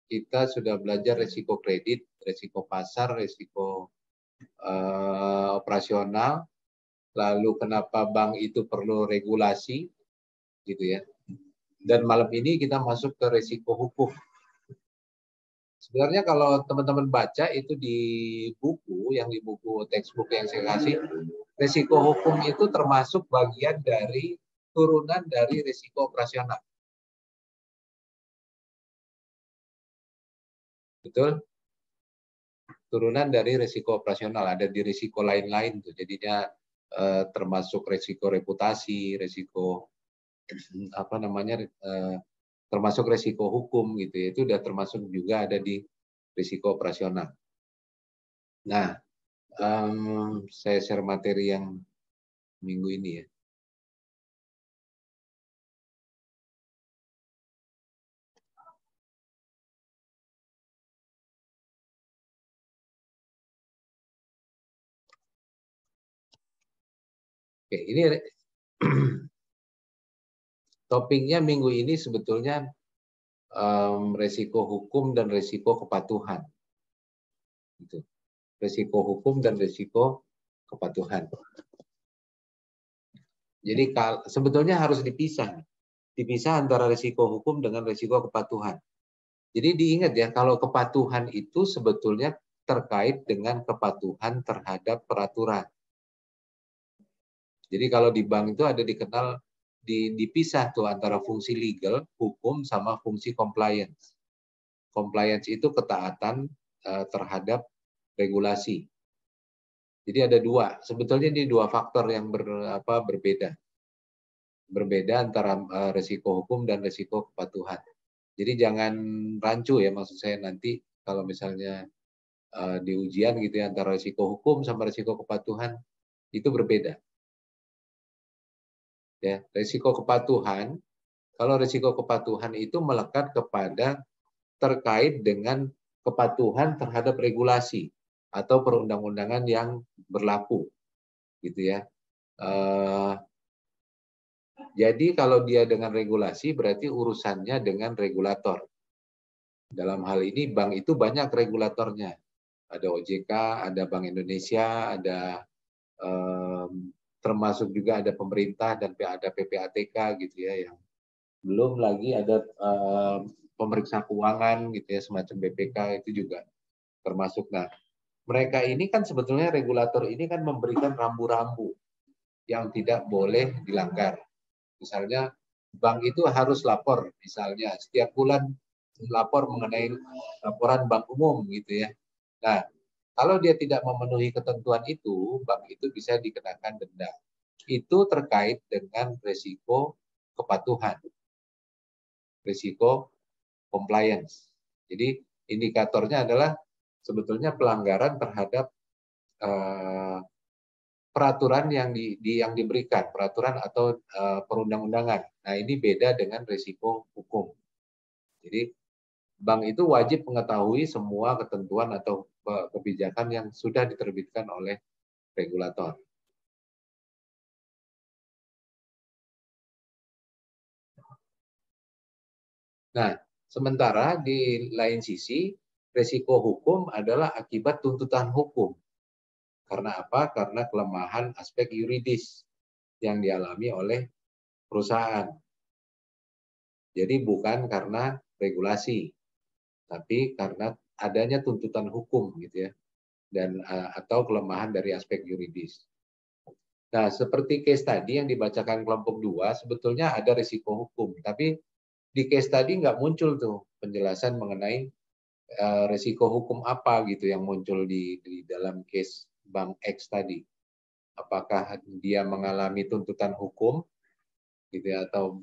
Kita sudah belajar resiko kredit, resiko pasar, resiko operasional. Lalu kenapa bank itu perlu regulasi, gitu ya. Dan malam ini kita masuk ke resiko hukum. Sebenarnya kalau teman-teman baca itu di buku, textbook yang saya kasih, resiko hukum itu termasuk bagian dari turunan dari resiko operasional. Betul? Turunan dari resiko operasional, ada di resiko lain-lain tuh. Jadinya termasuk resiko reputasi, resiko apa namanya, termasuk resiko hukum gitu ya. Itu udah termasuk juga ada di risiko operasional. Nah, saya share materi yang minggu ini ya. Oke, ini topiknya minggu ini sebetulnya resiko hukum dan resiko kepatuhan. Gitu. Resiko hukum dan resiko kepatuhan. Jadi sebetulnya harus dipisah. Dipisah antara resiko hukum dengan resiko kepatuhan. Jadi diingat ya, kalau kepatuhan itu sebetulnya terkait dengan kepatuhan terhadap peraturan. Jadi kalau di bank itu ada dikenal dipisah tuh antara fungsi legal, hukum, sama fungsi compliance. Compliance itu ketaatan terhadap regulasi. Jadi ada dua. Sebetulnya ini dua faktor yang berbeda. berbeda antara risiko hukum dan risiko kepatuhan. Jadi jangan rancu ya, maksud saya nanti kalau misalnya di ujian gitu ya, antara risiko hukum sama risiko kepatuhan itu berbeda. Ya, risiko kepatuhan, kalau risiko kepatuhan itu melekat kepada terkait dengan kepatuhan terhadap regulasi atau perundang-undangan yang berlaku, gitu ya. Jadi kalau dia dengan regulasi berarti urusannya dengan regulator. Dalam hal ini bank itu banyak regulatornya. Ada OJK, ada Bank Indonesia, ada termasuk juga ada pemerintah dan ada PPATK gitu ya, yang belum lagi ada pemeriksa keuangan gitu ya, semacam BPK itu juga termasuk. Nah, mereka ini kan sebetulnya regulator ini kan memberikan rambu-rambu yang tidak boleh dilanggar. Misalnya bank itu harus lapor, misalnya setiap bulan lapor mengenai laporan bank umum gitu ya. Nah, kalau dia tidak memenuhi ketentuan itu, bank itu bisa dikenakan denda. Itu terkait dengan risiko kepatuhan, risiko compliance. Jadi indikatornya adalah sebetulnya pelanggaran terhadap peraturan yang diberikan, peraturan atau perundang-undangan. Nah, ini beda dengan risiko hukum. Jadi bank itu wajib mengetahui semua ketentuan atau kebijakan yang sudah diterbitkan oleh regulator. Nah, sementara di lain sisi, risiko hukum adalah akibat tuntutan hukum. Karena apa? Karena kelemahan aspek yuridis yang dialami oleh perusahaan. Jadi bukan karena regulasi, tapi karena adanya tuntutan hukum gitu ya, dan atau kelemahan dari aspek yuridis. Nah, seperti case tadi yang dibacakan kelompok 2, sebetulnya ada risiko hukum, tapi di case tadi nggak muncul tuh penjelasan mengenai risiko hukum apa gitu yang muncul di dalam case Bank X tadi. Apakah dia mengalami tuntutan hukum gitu ya, atau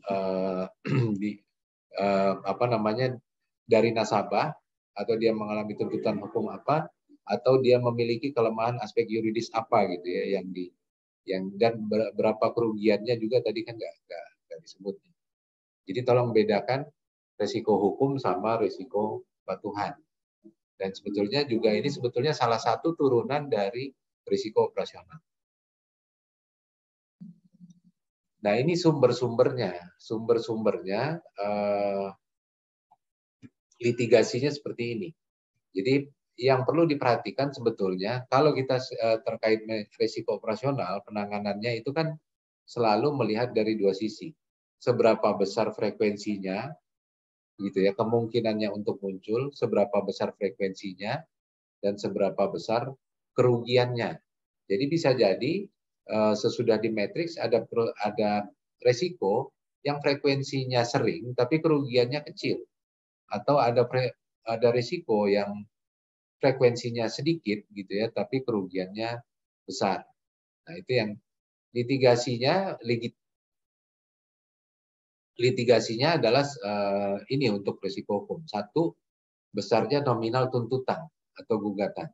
dari nasabah, atau dia mengalami tuntutan hukum apa, atau dia memiliki kelemahan aspek yuridis apa gitu ya, dan berapa kerugiannya juga tadi kan nggak disebut. Jadi tolong bedakan risiko hukum sama risiko kepatuhan. Dan sebetulnya juga ini sebetulnya salah satu turunan dari risiko operasional. Nah, ini sumber-sumbernya. Sumber-sumbernya litigasinya seperti ini. Jadi yang perlu diperhatikan sebetulnya kalau kita terkait risiko operasional, penanganannya itu kan selalu melihat dari dua sisi. Seberapa besar frekuensinya, gitu ya, kemungkinannya untuk muncul, seberapa besar frekuensinya, dan seberapa besar kerugiannya. Jadi bisa jadi sesudah di matriks ada resiko yang frekuensinya sering tapi kerugiannya kecil, atau ada risiko yang frekuensinya sedikit gitu ya tapi kerugiannya besar. Nah, itu yang litigasinya adalah ini untuk risiko hukum. Satu, besarnya nominal tuntutan atau gugatan.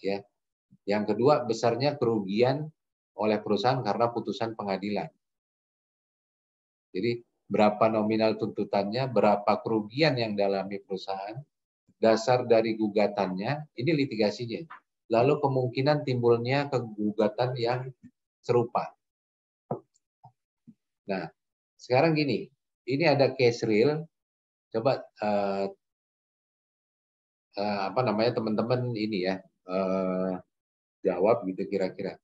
Ya. Yang kedua, besarnya kerugian oleh perusahaan karena putusan pengadilan. Jadi berapa nominal tuntutannya, berapa kerugian yang dialami perusahaan, dasar dari gugatannya, ini litigasinya. Lalu kemungkinan timbulnya kegugatan yang serupa. Nah, sekarang gini, ini ada case real. Coba teman-teman ini ya jawab gitu kira-kira.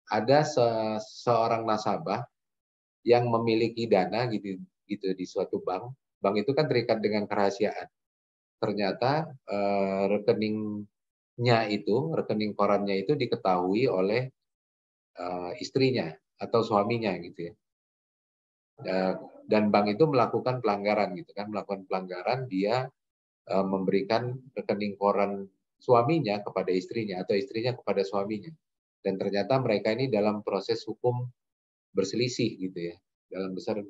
Ada seorang nasabah yang memiliki dana gitu di suatu bank. Bank itu kan terikat dengan kerahasiaan. Ternyata rekening korannya itu diketahui oleh istrinya atau suaminya gitu ya. Dan bank itu melakukan pelanggaran gitu kan, dia memberikan rekening koran suaminya kepada istrinya atau istrinya kepada suaminya. Dan ternyata mereka ini dalam proses hukum berselisih gitu ya, dalam besar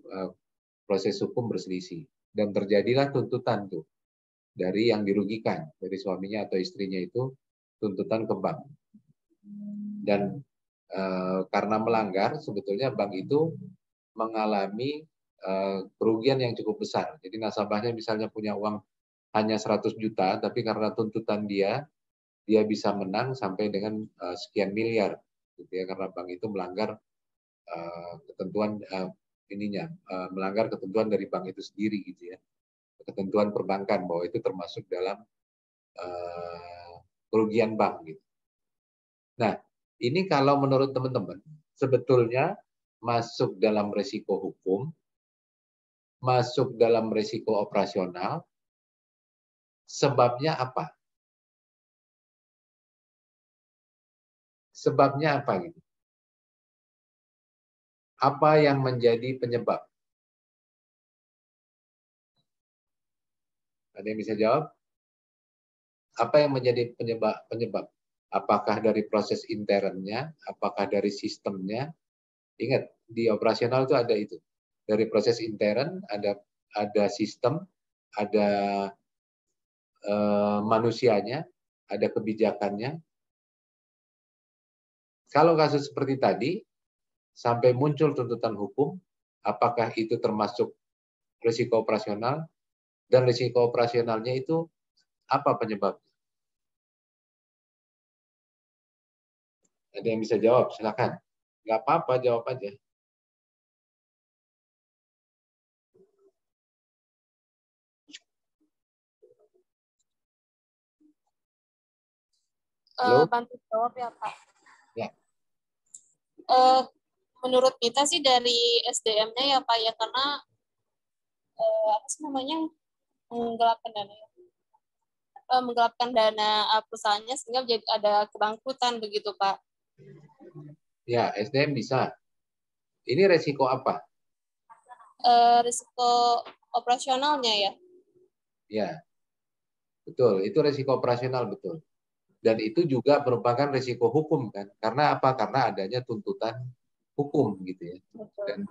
proses hukum berselisih, dan terjadilah tuntutan tuh dari yang dirugikan, dari suaminya atau istrinya itu tuntutan ke bank. Dan karena melanggar, sebetulnya bank itu mengalami kerugian yang cukup besar. Jadi nasabahnya misalnya punya uang hanya 100 juta, tapi karena tuntutan dia bisa menang sampai dengan sekian miliar, gitu ya, karena bank itu melanggar ketentuan melanggar ketentuan dari bank itu sendiri, gitu ya, ketentuan perbankan bahwa itu termasuk dalam kerugian bank, gitu. Nah, ini kalau menurut teman-teman sebetulnya masuk dalam risiko hukum, masuk dalam risiko operasional. Sebabnya apa? Sebabnya apa gitu? Apa yang menjadi penyebab? Ada yang bisa jawab? Apa yang menjadi penyebab? Apakah dari proses internnya? Apakah dari sistemnya? Ingat, di operasional itu ada itu. Dari proses intern ada sistem, ada manusianya, ada kebijakannya. Kalau kasus seperti tadi, sampai muncul tuntutan hukum, apakah itu termasuk risiko operasional? Dan risiko operasionalnya itu apa penyebabnya? Ada yang bisa jawab? Silakan. Nggak apa-apa, jawab aja. Bantu jawab ya, Pak. Ya. Menurut kita sih dari SDM-nya ya, Pak, ya, karena apa sih namanya, menggelapkan dana perusahaannya sehingga jadi ada kebangkrutan begitu, Pak. Ya, SDM bisa. Ini resiko apa? Risiko operasionalnya ya. Ya, betul. Itu resiko operasional, betul. Dan itu juga merupakan risiko hukum kan? Karena apa? Karena adanya tuntutan hukum gitu ya. Dan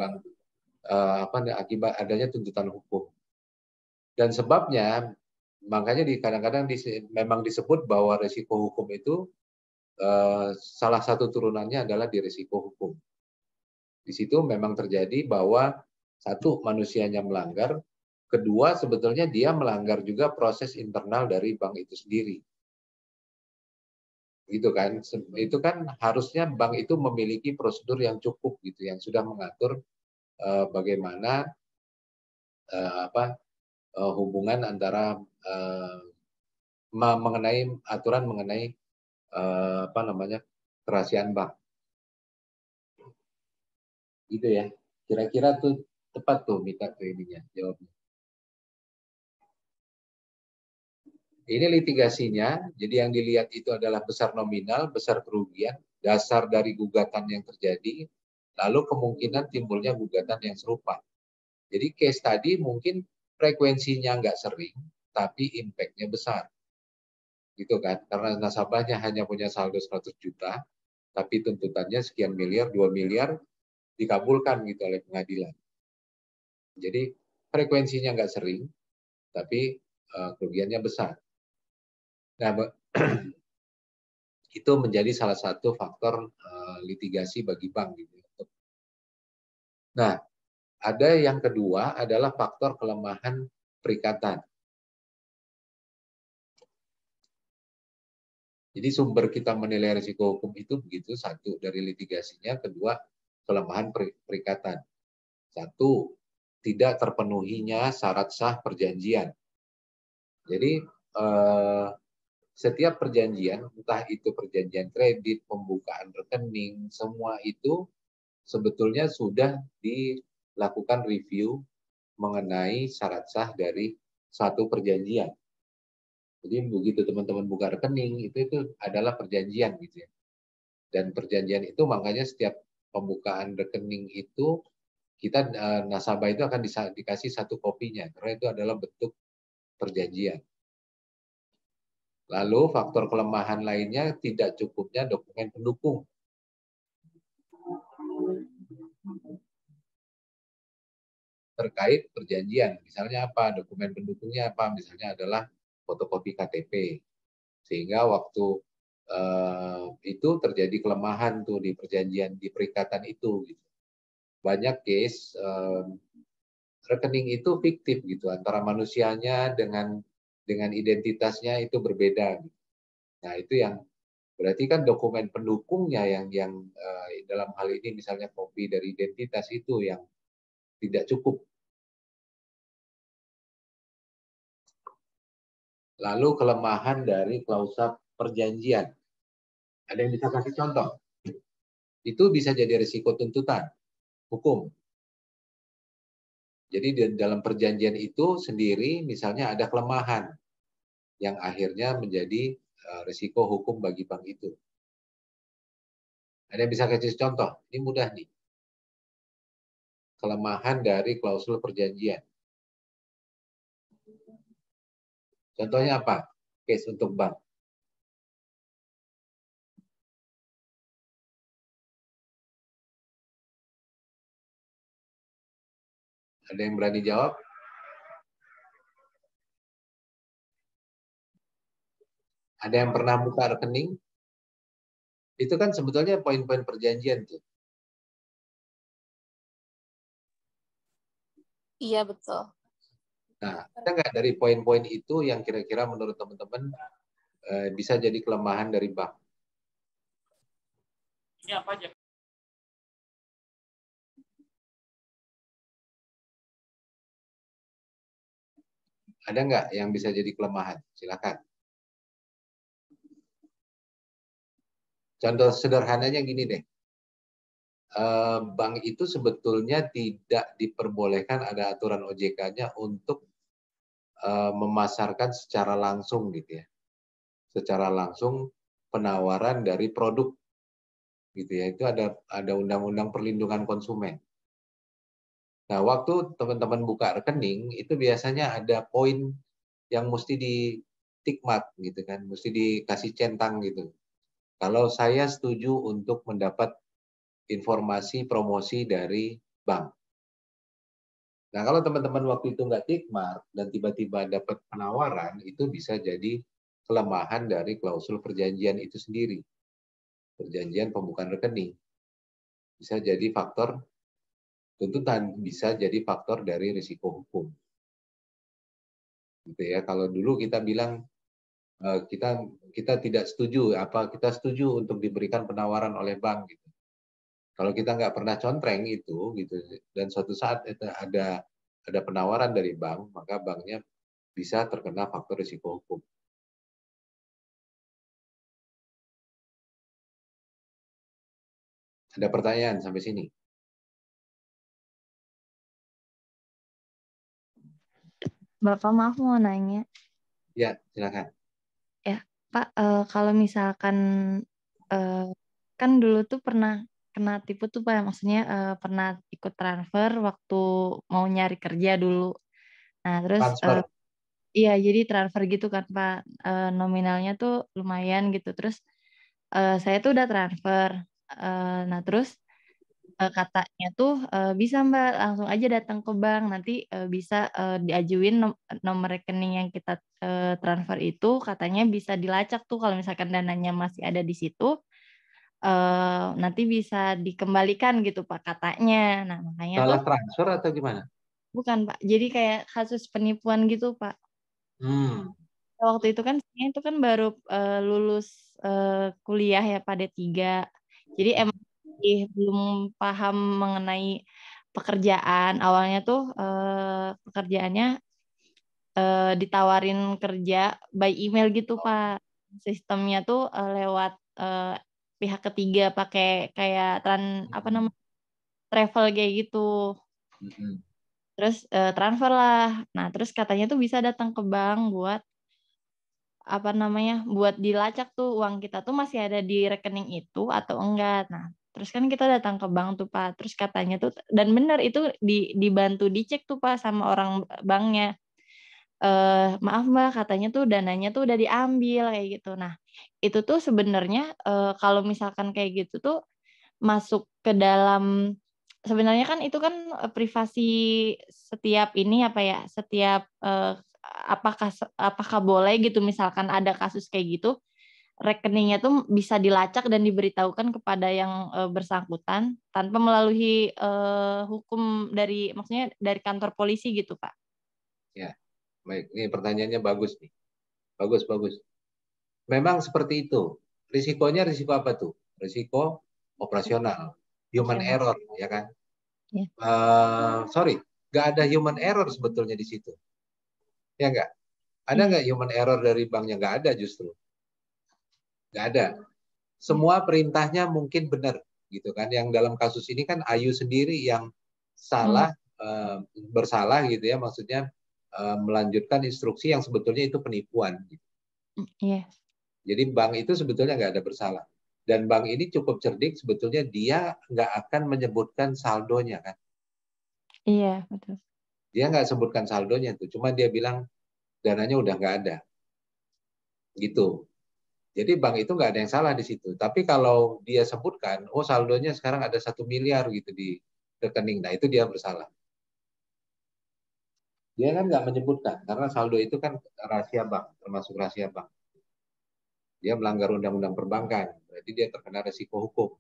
akibat adanya tuntutan hukum. Dan sebabnya makanya kadang-kadang memang disebut bahwa risiko hukum itu salah satu turunannya adalah di risiko hukum. Di situ memang terjadi bahwa satu, manusianya melanggar, kedua, sebetulnya dia melanggar juga proses internal dari bank itu sendiri. Gitu kan? Itu kan harusnya bank itu memiliki prosedur yang cukup gitu, yang sudah mengatur bagaimana hubungan antara mengenai aturan mengenai kerahasiaan bank. Gitu ya. Kira-kira tuh tepat tuh Mita tuh ininya jawabnya. Ini litigasinya, jadi yang dilihat itu adalah besar nominal, besar kerugian, dasar dari gugatan yang terjadi, lalu kemungkinan timbulnya gugatan yang serupa. Jadi case tadi mungkin frekuensinya nggak sering, tapi impact-nya besar. Gitu kan, karena nasabahnya hanya punya saldo 100 juta, tapi tuntutannya sekian miliar, 2 miliar, dikabulkan gitu oleh pengadilan. Jadi frekuensinya nggak sering, tapi kerugiannya besar. Nah, itu menjadi salah satu faktor litigasi bagi bank. Gitu. Nah, ada yang kedua adalah faktor kelemahan perikatan. Jadi sumber kita menilai risiko hukum itu begitu, satu dari litigasinya, kedua kelemahan perikatan. Satu, tidak terpenuhinya syarat sah perjanjian. Jadi setiap perjanjian, entah itu perjanjian kredit, pembukaan rekening, semua itu sebetulnya sudah dilakukan review mengenai syarat sah dari satu perjanjian. Jadi begitu teman-teman buka rekening, itu adalah perjanjian gitu ya. Dan perjanjian itu makanya setiap pembukaan rekening itu kita nasabah itu akan dikasih satu kopinya karena itu adalah bentuk perjanjian. Lalu faktor kelemahan lainnya tidak cukupnya dokumen pendukung. terkait perjanjian. Misalnya apa? Dokumen pendukungnya apa? Misalnya adalah fotokopi KTP. Sehingga waktu itu terjadi kelemahan tuh di perjanjian, di perikatan itu. Gitu. Banyak case rekening itu fiktif gitu, antara manusianya dengan identitasnya itu berbeda. Gitu. Nah itu yang berarti kan dokumen pendukungnya yang dalam hal ini misalnya kopi dari identitas itu yang tidak cukup. Lalu kelemahan dari klausa perjanjian. Ada yang bisa kasih contoh? Itu bisa jadi risiko tuntutan hukum. Jadi di dalam perjanjian itu sendiri misalnya ada kelemahan yang akhirnya menjadi risiko hukum bagi bank itu. Ada yang bisa kasih contoh? Ini mudah nih. Kelemahan dari klausul perjanjian. Contohnya apa? Case untuk bank. Ada yang berani jawab? Ada yang pernah buka rekening? Itu kan sebetulnya poin-poin perjanjian tuh. Iya, betul. Nah, ada nggak dari poin-poin itu yang kira-kira menurut teman-teman bisa jadi kelemahan dari bank? Ini apa aja? Ada nggak yang bisa jadi kelemahan? Silakan. Contoh sederhananya gini deh. Bank itu sebetulnya tidak diperbolehkan, ada aturan OJK-nya untuk memasarkan secara langsung gitu ya. Secara langsung penawaran dari produk gitu ya. Itu ada undang-undang perlindungan konsumen. Nah, waktu teman-teman buka rekening itu biasanya ada poin yang mesti di tick mark gitu kan, mesti dikasih centang gitu. Kalau saya setuju untuk mendapat informasi promosi dari bank. Nah, kalau teman-teman waktu itu nggak tick mark dan tiba-tiba dapat penawaran, itu bisa jadi kelemahan dari klausul perjanjian itu sendiri. Perjanjian pembukaan rekening. Bisa jadi faktor tuntutan, bisa jadi faktor dari risiko hukum. Gitu ya. Kalau dulu kita bilang kita tidak setuju, kita setuju untuk diberikan penawaran oleh bank gitu. Kalau kita nggak pernah contreng itu gitu, dan suatu saat ada penawaran dari bank, maka banknya bisa terkena faktor risiko hukum. Ada pertanyaan sampai sini? Bapak, maaf mau nanya. Ya, silakan. Ya, Pak, kalau misalkan kan dulu tuh pernah kena tipu tuh Pak, maksudnya pernah ikut transfer waktu mau nyari kerja dulu. Nah, terus iya, jadi transfer gitu kan Pak, nominalnya tuh lumayan gitu. Terus saya tuh udah transfer. Nah, terus katanya tuh bisa Mbak langsung aja datang ke bank, nanti bisa diajuin nomor rekening yang kita transfer itu, katanya bisa dilacak tuh kalau misalkan dananya masih ada di situ, nanti bisa dikembalikan gitu Pak katanya. Nah makanya salah transfer atau gimana? Bukan Pak, jadi kayak kasus penipuan gitu Pak. Waktu itu kan saya itu kan baru lulus kuliah ya pada D3, jadi emang belum paham mengenai pekerjaan. Awalnya tuh pekerjaannya ditawarin kerja by email gitu Pak. Sistemnya tuh lewat pihak ketiga pakai kayak travel kayak gitu. Terus transfer lah. Nah terus katanya tuh bisa datang ke bank buat buat dilacak tuh uang kita tuh masih ada di rekening itu atau enggak. Nah, terus kan kita datang ke bank tuh Pak, terus katanya tuh, dan benar itu dibantu dicek tuh Pak sama orang banknya. Maaf Mbak, katanya tuh dananya tuh udah diambil kayak gitu. Nah, itu tuh sebenarnya kalau misalkan kayak gitu tuh masuk ke dalam sebenarnya kan itu kan privasi setiap ini apa ya, setiap apakah boleh gitu misalkan ada kasus kayak gitu, rekeningnya tuh bisa dilacak dan diberitahukan kepada yang bersangkutan tanpa melalui hukum dari maksudnya dari kantor polisi gitu, Pak. Ya, baik. Ini pertanyaannya bagus nih. Bagus. Memang seperti itu. Risikonya risiko apa tuh? Risiko operasional, human error, ya kan? Ya. Sorry, nggak ada human error sebetulnya di situ. Ya nggak? Ada nggak human error dari banknya? Nggak ada justru. Nggak ada. Semua perintahnya mungkin benar, gitu kan? Yang dalam kasus ini kan Ayu sendiri yang salah, bersalah gitu ya, maksudnya melanjutkan instruksi yang sebetulnya itu penipuan. Gitu. Iya. Jadi bank itu sebetulnya nggak ada bersalah. Dan bank ini cukup cerdik, sebetulnya dia nggak akan menyebutkan saldonya kan. Iya, betul. Dia nggak sebutkan saldonya tuh, cuma dia bilang dananya udah nggak ada. Gitu. Jadi bank itu nggak ada yang salah di situ. Tapi kalau dia sebutkan, oh saldonya sekarang ada 1 miliar gitu di rekening, nah itu dia bersalah. Dia kan nggak menyebutkan, karena saldo itu kan rahasia bank, termasuk rahasia bank. Dia melanggar undang-undang perbankan, berarti dia terkena resiko hukum.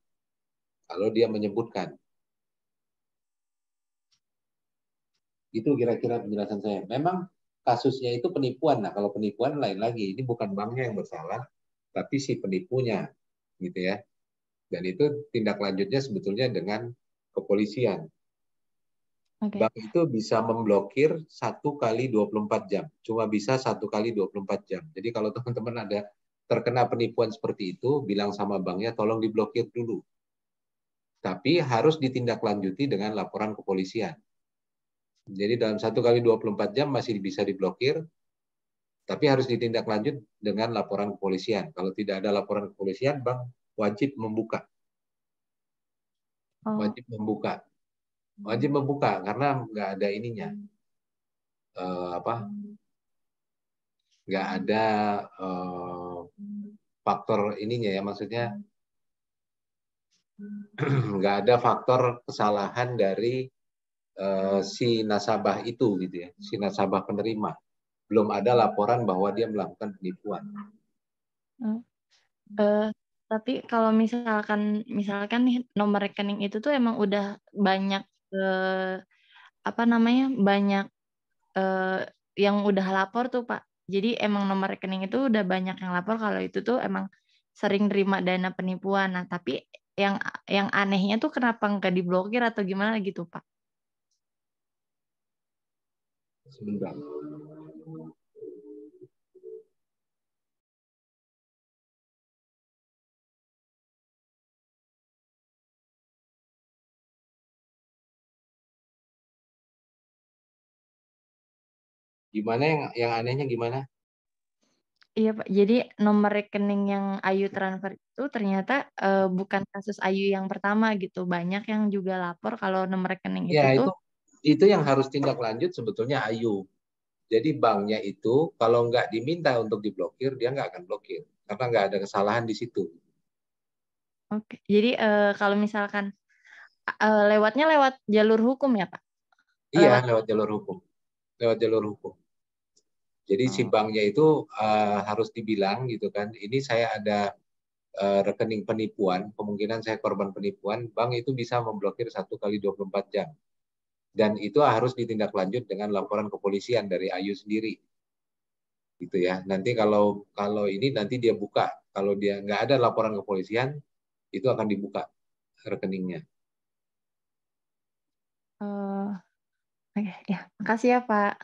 Kalau dia menyebutkan. Itu kira-kira penjelasan saya. Memang kasusnya itu penipuan. Nah, kalau penipuan lain lagi. Ini bukan banknya yang bersalah, tapi si penipunya. Gitu ya. Dan itu tindak lanjutnya sebetulnya dengan kepolisian. Okay. Bank itu bisa memblokir 1 kali 24 jam. Cuma bisa 1 kali 24 jam. Jadi kalau teman-teman ada terkena penipuan seperti itu, bilang sama banknya tolong diblokir dulu. Tapi harus ditindaklanjuti dengan laporan kepolisian. Jadi dalam 1 kali 24 jam masih bisa diblokir, tapi harus ditindaklanjut dengan laporan kepolisian. Kalau tidak ada laporan kepolisian, bank wajib membuka. Wajib membuka karena nggak ada ininya. Nggak ada faktor ininya ya, maksudnya nggak ada faktor kesalahan dari si nasabah itu gitu ya, si nasabah penerima. Belum ada laporan bahwa dia melakukan penipuan. Tapi kalau misalkan nih nomor rekening itu tuh emang udah banyak banyak yang udah lapor tuh Pak. Jadi emang nomor rekening itu udah banyak yang lapor kalau itu tuh emang sering terima dana penipuan. Nah, tapi yang anehnya tuh kenapa nggak diblokir atau gimana gitu Pak? Sebentar. Gimana yang anehnya gimana? Iya Pak, jadi nomor rekening yang Ayu transfer itu ternyata bukan kasus Ayu yang pertama gitu. Banyak yang juga lapor kalau nomor rekening itu tuh. Itu yang harus tindak lanjut sebetulnya Ayu. Jadi banknya itu kalau nggak diminta untuk diblokir, dia nggak akan blokir. Karena nggak ada kesalahan di situ. Oke, jadi kalau misalkan lewat jalur hukum ya Pak? Iya, lewat jalur hukum. Jadi si banknya itu harus dibilang gitu kan, ini saya ada rekening penipuan, kemungkinan saya korban penipuan, bank itu bisa memblokir 1 kali 24 jam. Dan itu harus ditindaklanjut dengan laporan kepolisian dari Ayu sendiri. Gitu ya. Nanti kalau ini nanti dia buka, kalau dia nggak ada laporan kepolisian, itu akan dibuka rekeningnya. Oke, ya, makasih ya Pak.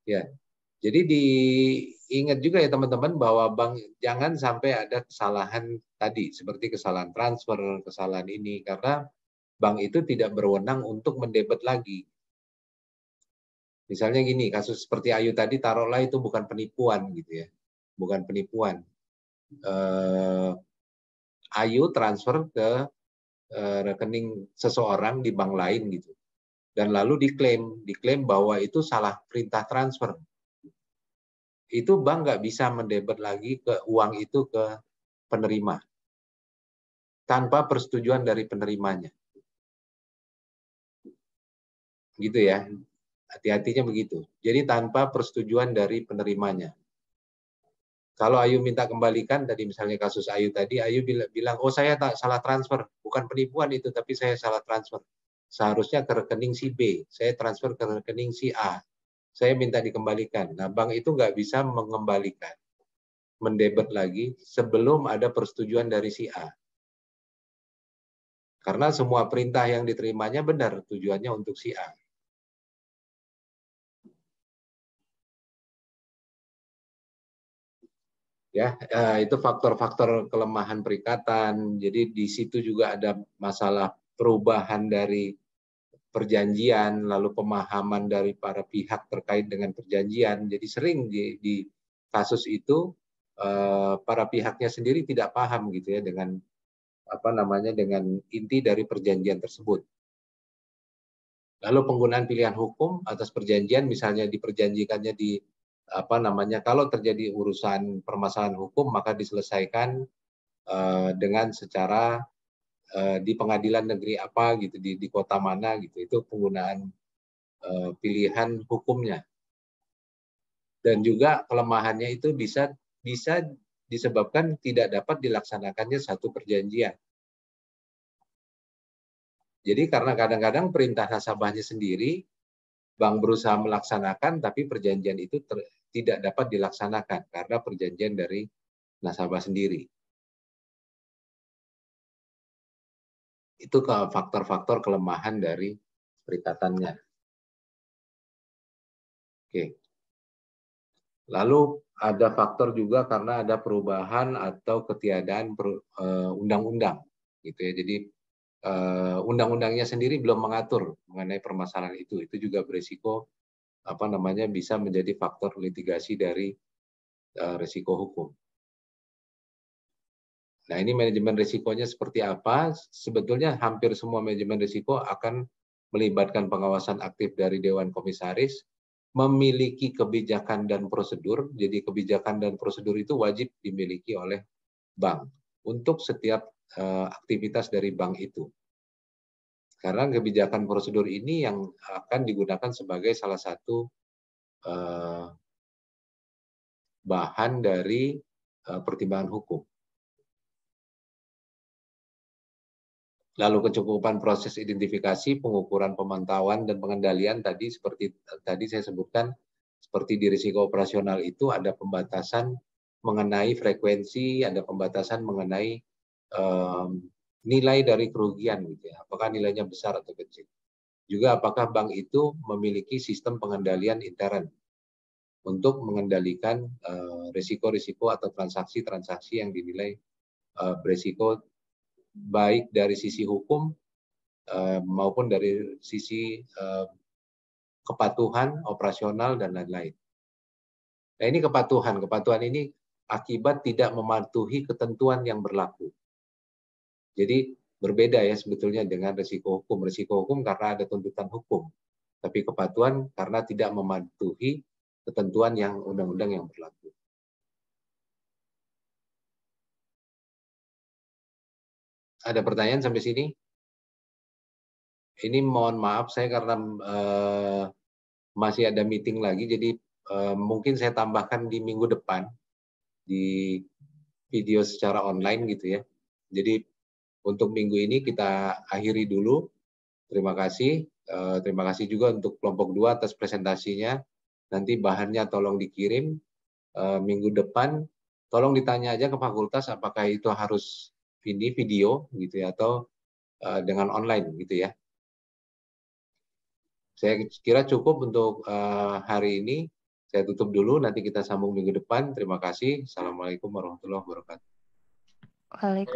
Ya. Jadi diingat juga ya teman-teman bahwa bank jangan sampai ada kesalahan tadi seperti kesalahan transfer, kesalahan ini karena bank itu tidak berwenang untuk mendebet lagi. Misalnya gini, kasus seperti Ayu tadi taruhlah itu bukan penipuan gitu ya. Bukan penipuan. Ayu transfer ke rekening seseorang di bank lain gitu. Dan lalu diklaim bahwa itu salah perintah transfer. Itu bank nggak bisa mendebet lagi ke uang itu ke penerima tanpa persetujuan dari penerimanya. Gitu ya. Hati-hatinya begitu. Jadi tanpa persetujuan dari penerimanya. Kalau Ayu minta kembalikan, tadi misalnya kasus Ayu tadi, Ayu bilang, oh saya tak salah transfer, bukan penipuan itu, tapi saya salah transfer. Seharusnya ke rekening si B, saya transfer ke rekening si A. Saya minta dikembalikan. Nah, bank itu nggak bisa mengembalikan, mendebet lagi sebelum ada persetujuan dari si A. Karena semua perintah yang diterimanya benar, tujuannya untuk si A. Ya, itu faktor-faktor kelemahan perikatan. Jadi di situ juga ada masalah perubahan dari perjanjian, lalu pemahaman dari para pihak terkait dengan perjanjian. Jadi sering di kasus itu para pihaknya sendiri tidak paham gitu ya dengan dengan inti dari perjanjian tersebut. Lalu penggunaan pilihan hukum atas perjanjian, misalnya diperjanjikannya kalau terjadi urusan permasalahan hukum maka diselesaikan dengan secara di pengadilan negeri apa gitu, di kota mana gitu, itu penggunaan pilihan hukumnya. Dan juga kelemahannya itu bisa disebabkan tidak dapat dilaksanakannya satu perjanjian. Jadi karena kadang-kadang perintah nasabahnya sendiri, bank berusaha melaksanakan, tapi perjanjian itu tidak dapat dilaksanakan karena perjanjian dari nasabah sendiri. Itu faktor-faktor kelemahan dari perikatannya. Oke. Lalu ada faktor juga karena ada perubahan atau ketiadaan undang-undang, gitu ya. Jadi undang-undangnya sendiri belum mengatur mengenai permasalahan itu. Itu juga berisiko bisa menjadi faktor litigasi dari risiko hukum. Nah, ini manajemen risikonya seperti apa? Sebetulnya hampir semua manajemen risiko akan melibatkan pengawasan aktif dari Dewan Komisaris, memiliki kebijakan dan prosedur. Jadi kebijakan dan prosedur itu wajib dimiliki oleh bank untuk setiap aktivitas dari bank itu. Karena kebijakan prosedur ini yang akan digunakan sebagai salah satu bahan dari pertimbangan hukum. Lalu kecukupan proses identifikasi, pengukuran pemantauan dan pengendalian tadi seperti tadi saya sebutkan, seperti di risiko operasional itu ada pembatasan mengenai frekuensi, ada pembatasan mengenai nilai dari kerugian gitu ya. Apakah nilainya besar atau kecil. Juga apakah bank itu memiliki sistem pengendalian intern untuk mengendalikan risiko-risiko atau transaksi-transaksi yang dinilai berisiko baik dari sisi hukum maupun dari sisi kepatuhan operasional dan lain-lain. Nah, ini kepatuhan. Kepatuhan ini akibat tidak mematuhi ketentuan yang berlaku. Jadi berbeda ya sebetulnya dengan risiko hukum. Risiko hukum karena ada tuntutan hukum. Tapi kepatuhan karena tidak mematuhi ketentuan yang undang-undang yang berlaku. Ada pertanyaan sampai sini? Ini mohon maaf saya karena masih ada meeting lagi, jadi mungkin saya tambahkan di minggu depan di video secara online gitu ya. Jadi untuk minggu ini kita akhiri dulu. Terima kasih. Terima kasih juga untuk kelompok 2 atas presentasinya. Nanti bahannya tolong dikirim minggu depan. Tolong ditanya aja ke fakultas apakah itu harus ini video gitu ya atau dengan online gitu ya. Saya kira cukup untuk hari ini. Saya tutup dulu, nanti kita sambung minggu depan. Terima kasih. Assalamualaikum warahmatullahi wabarakatuh. Waalaikumsalam.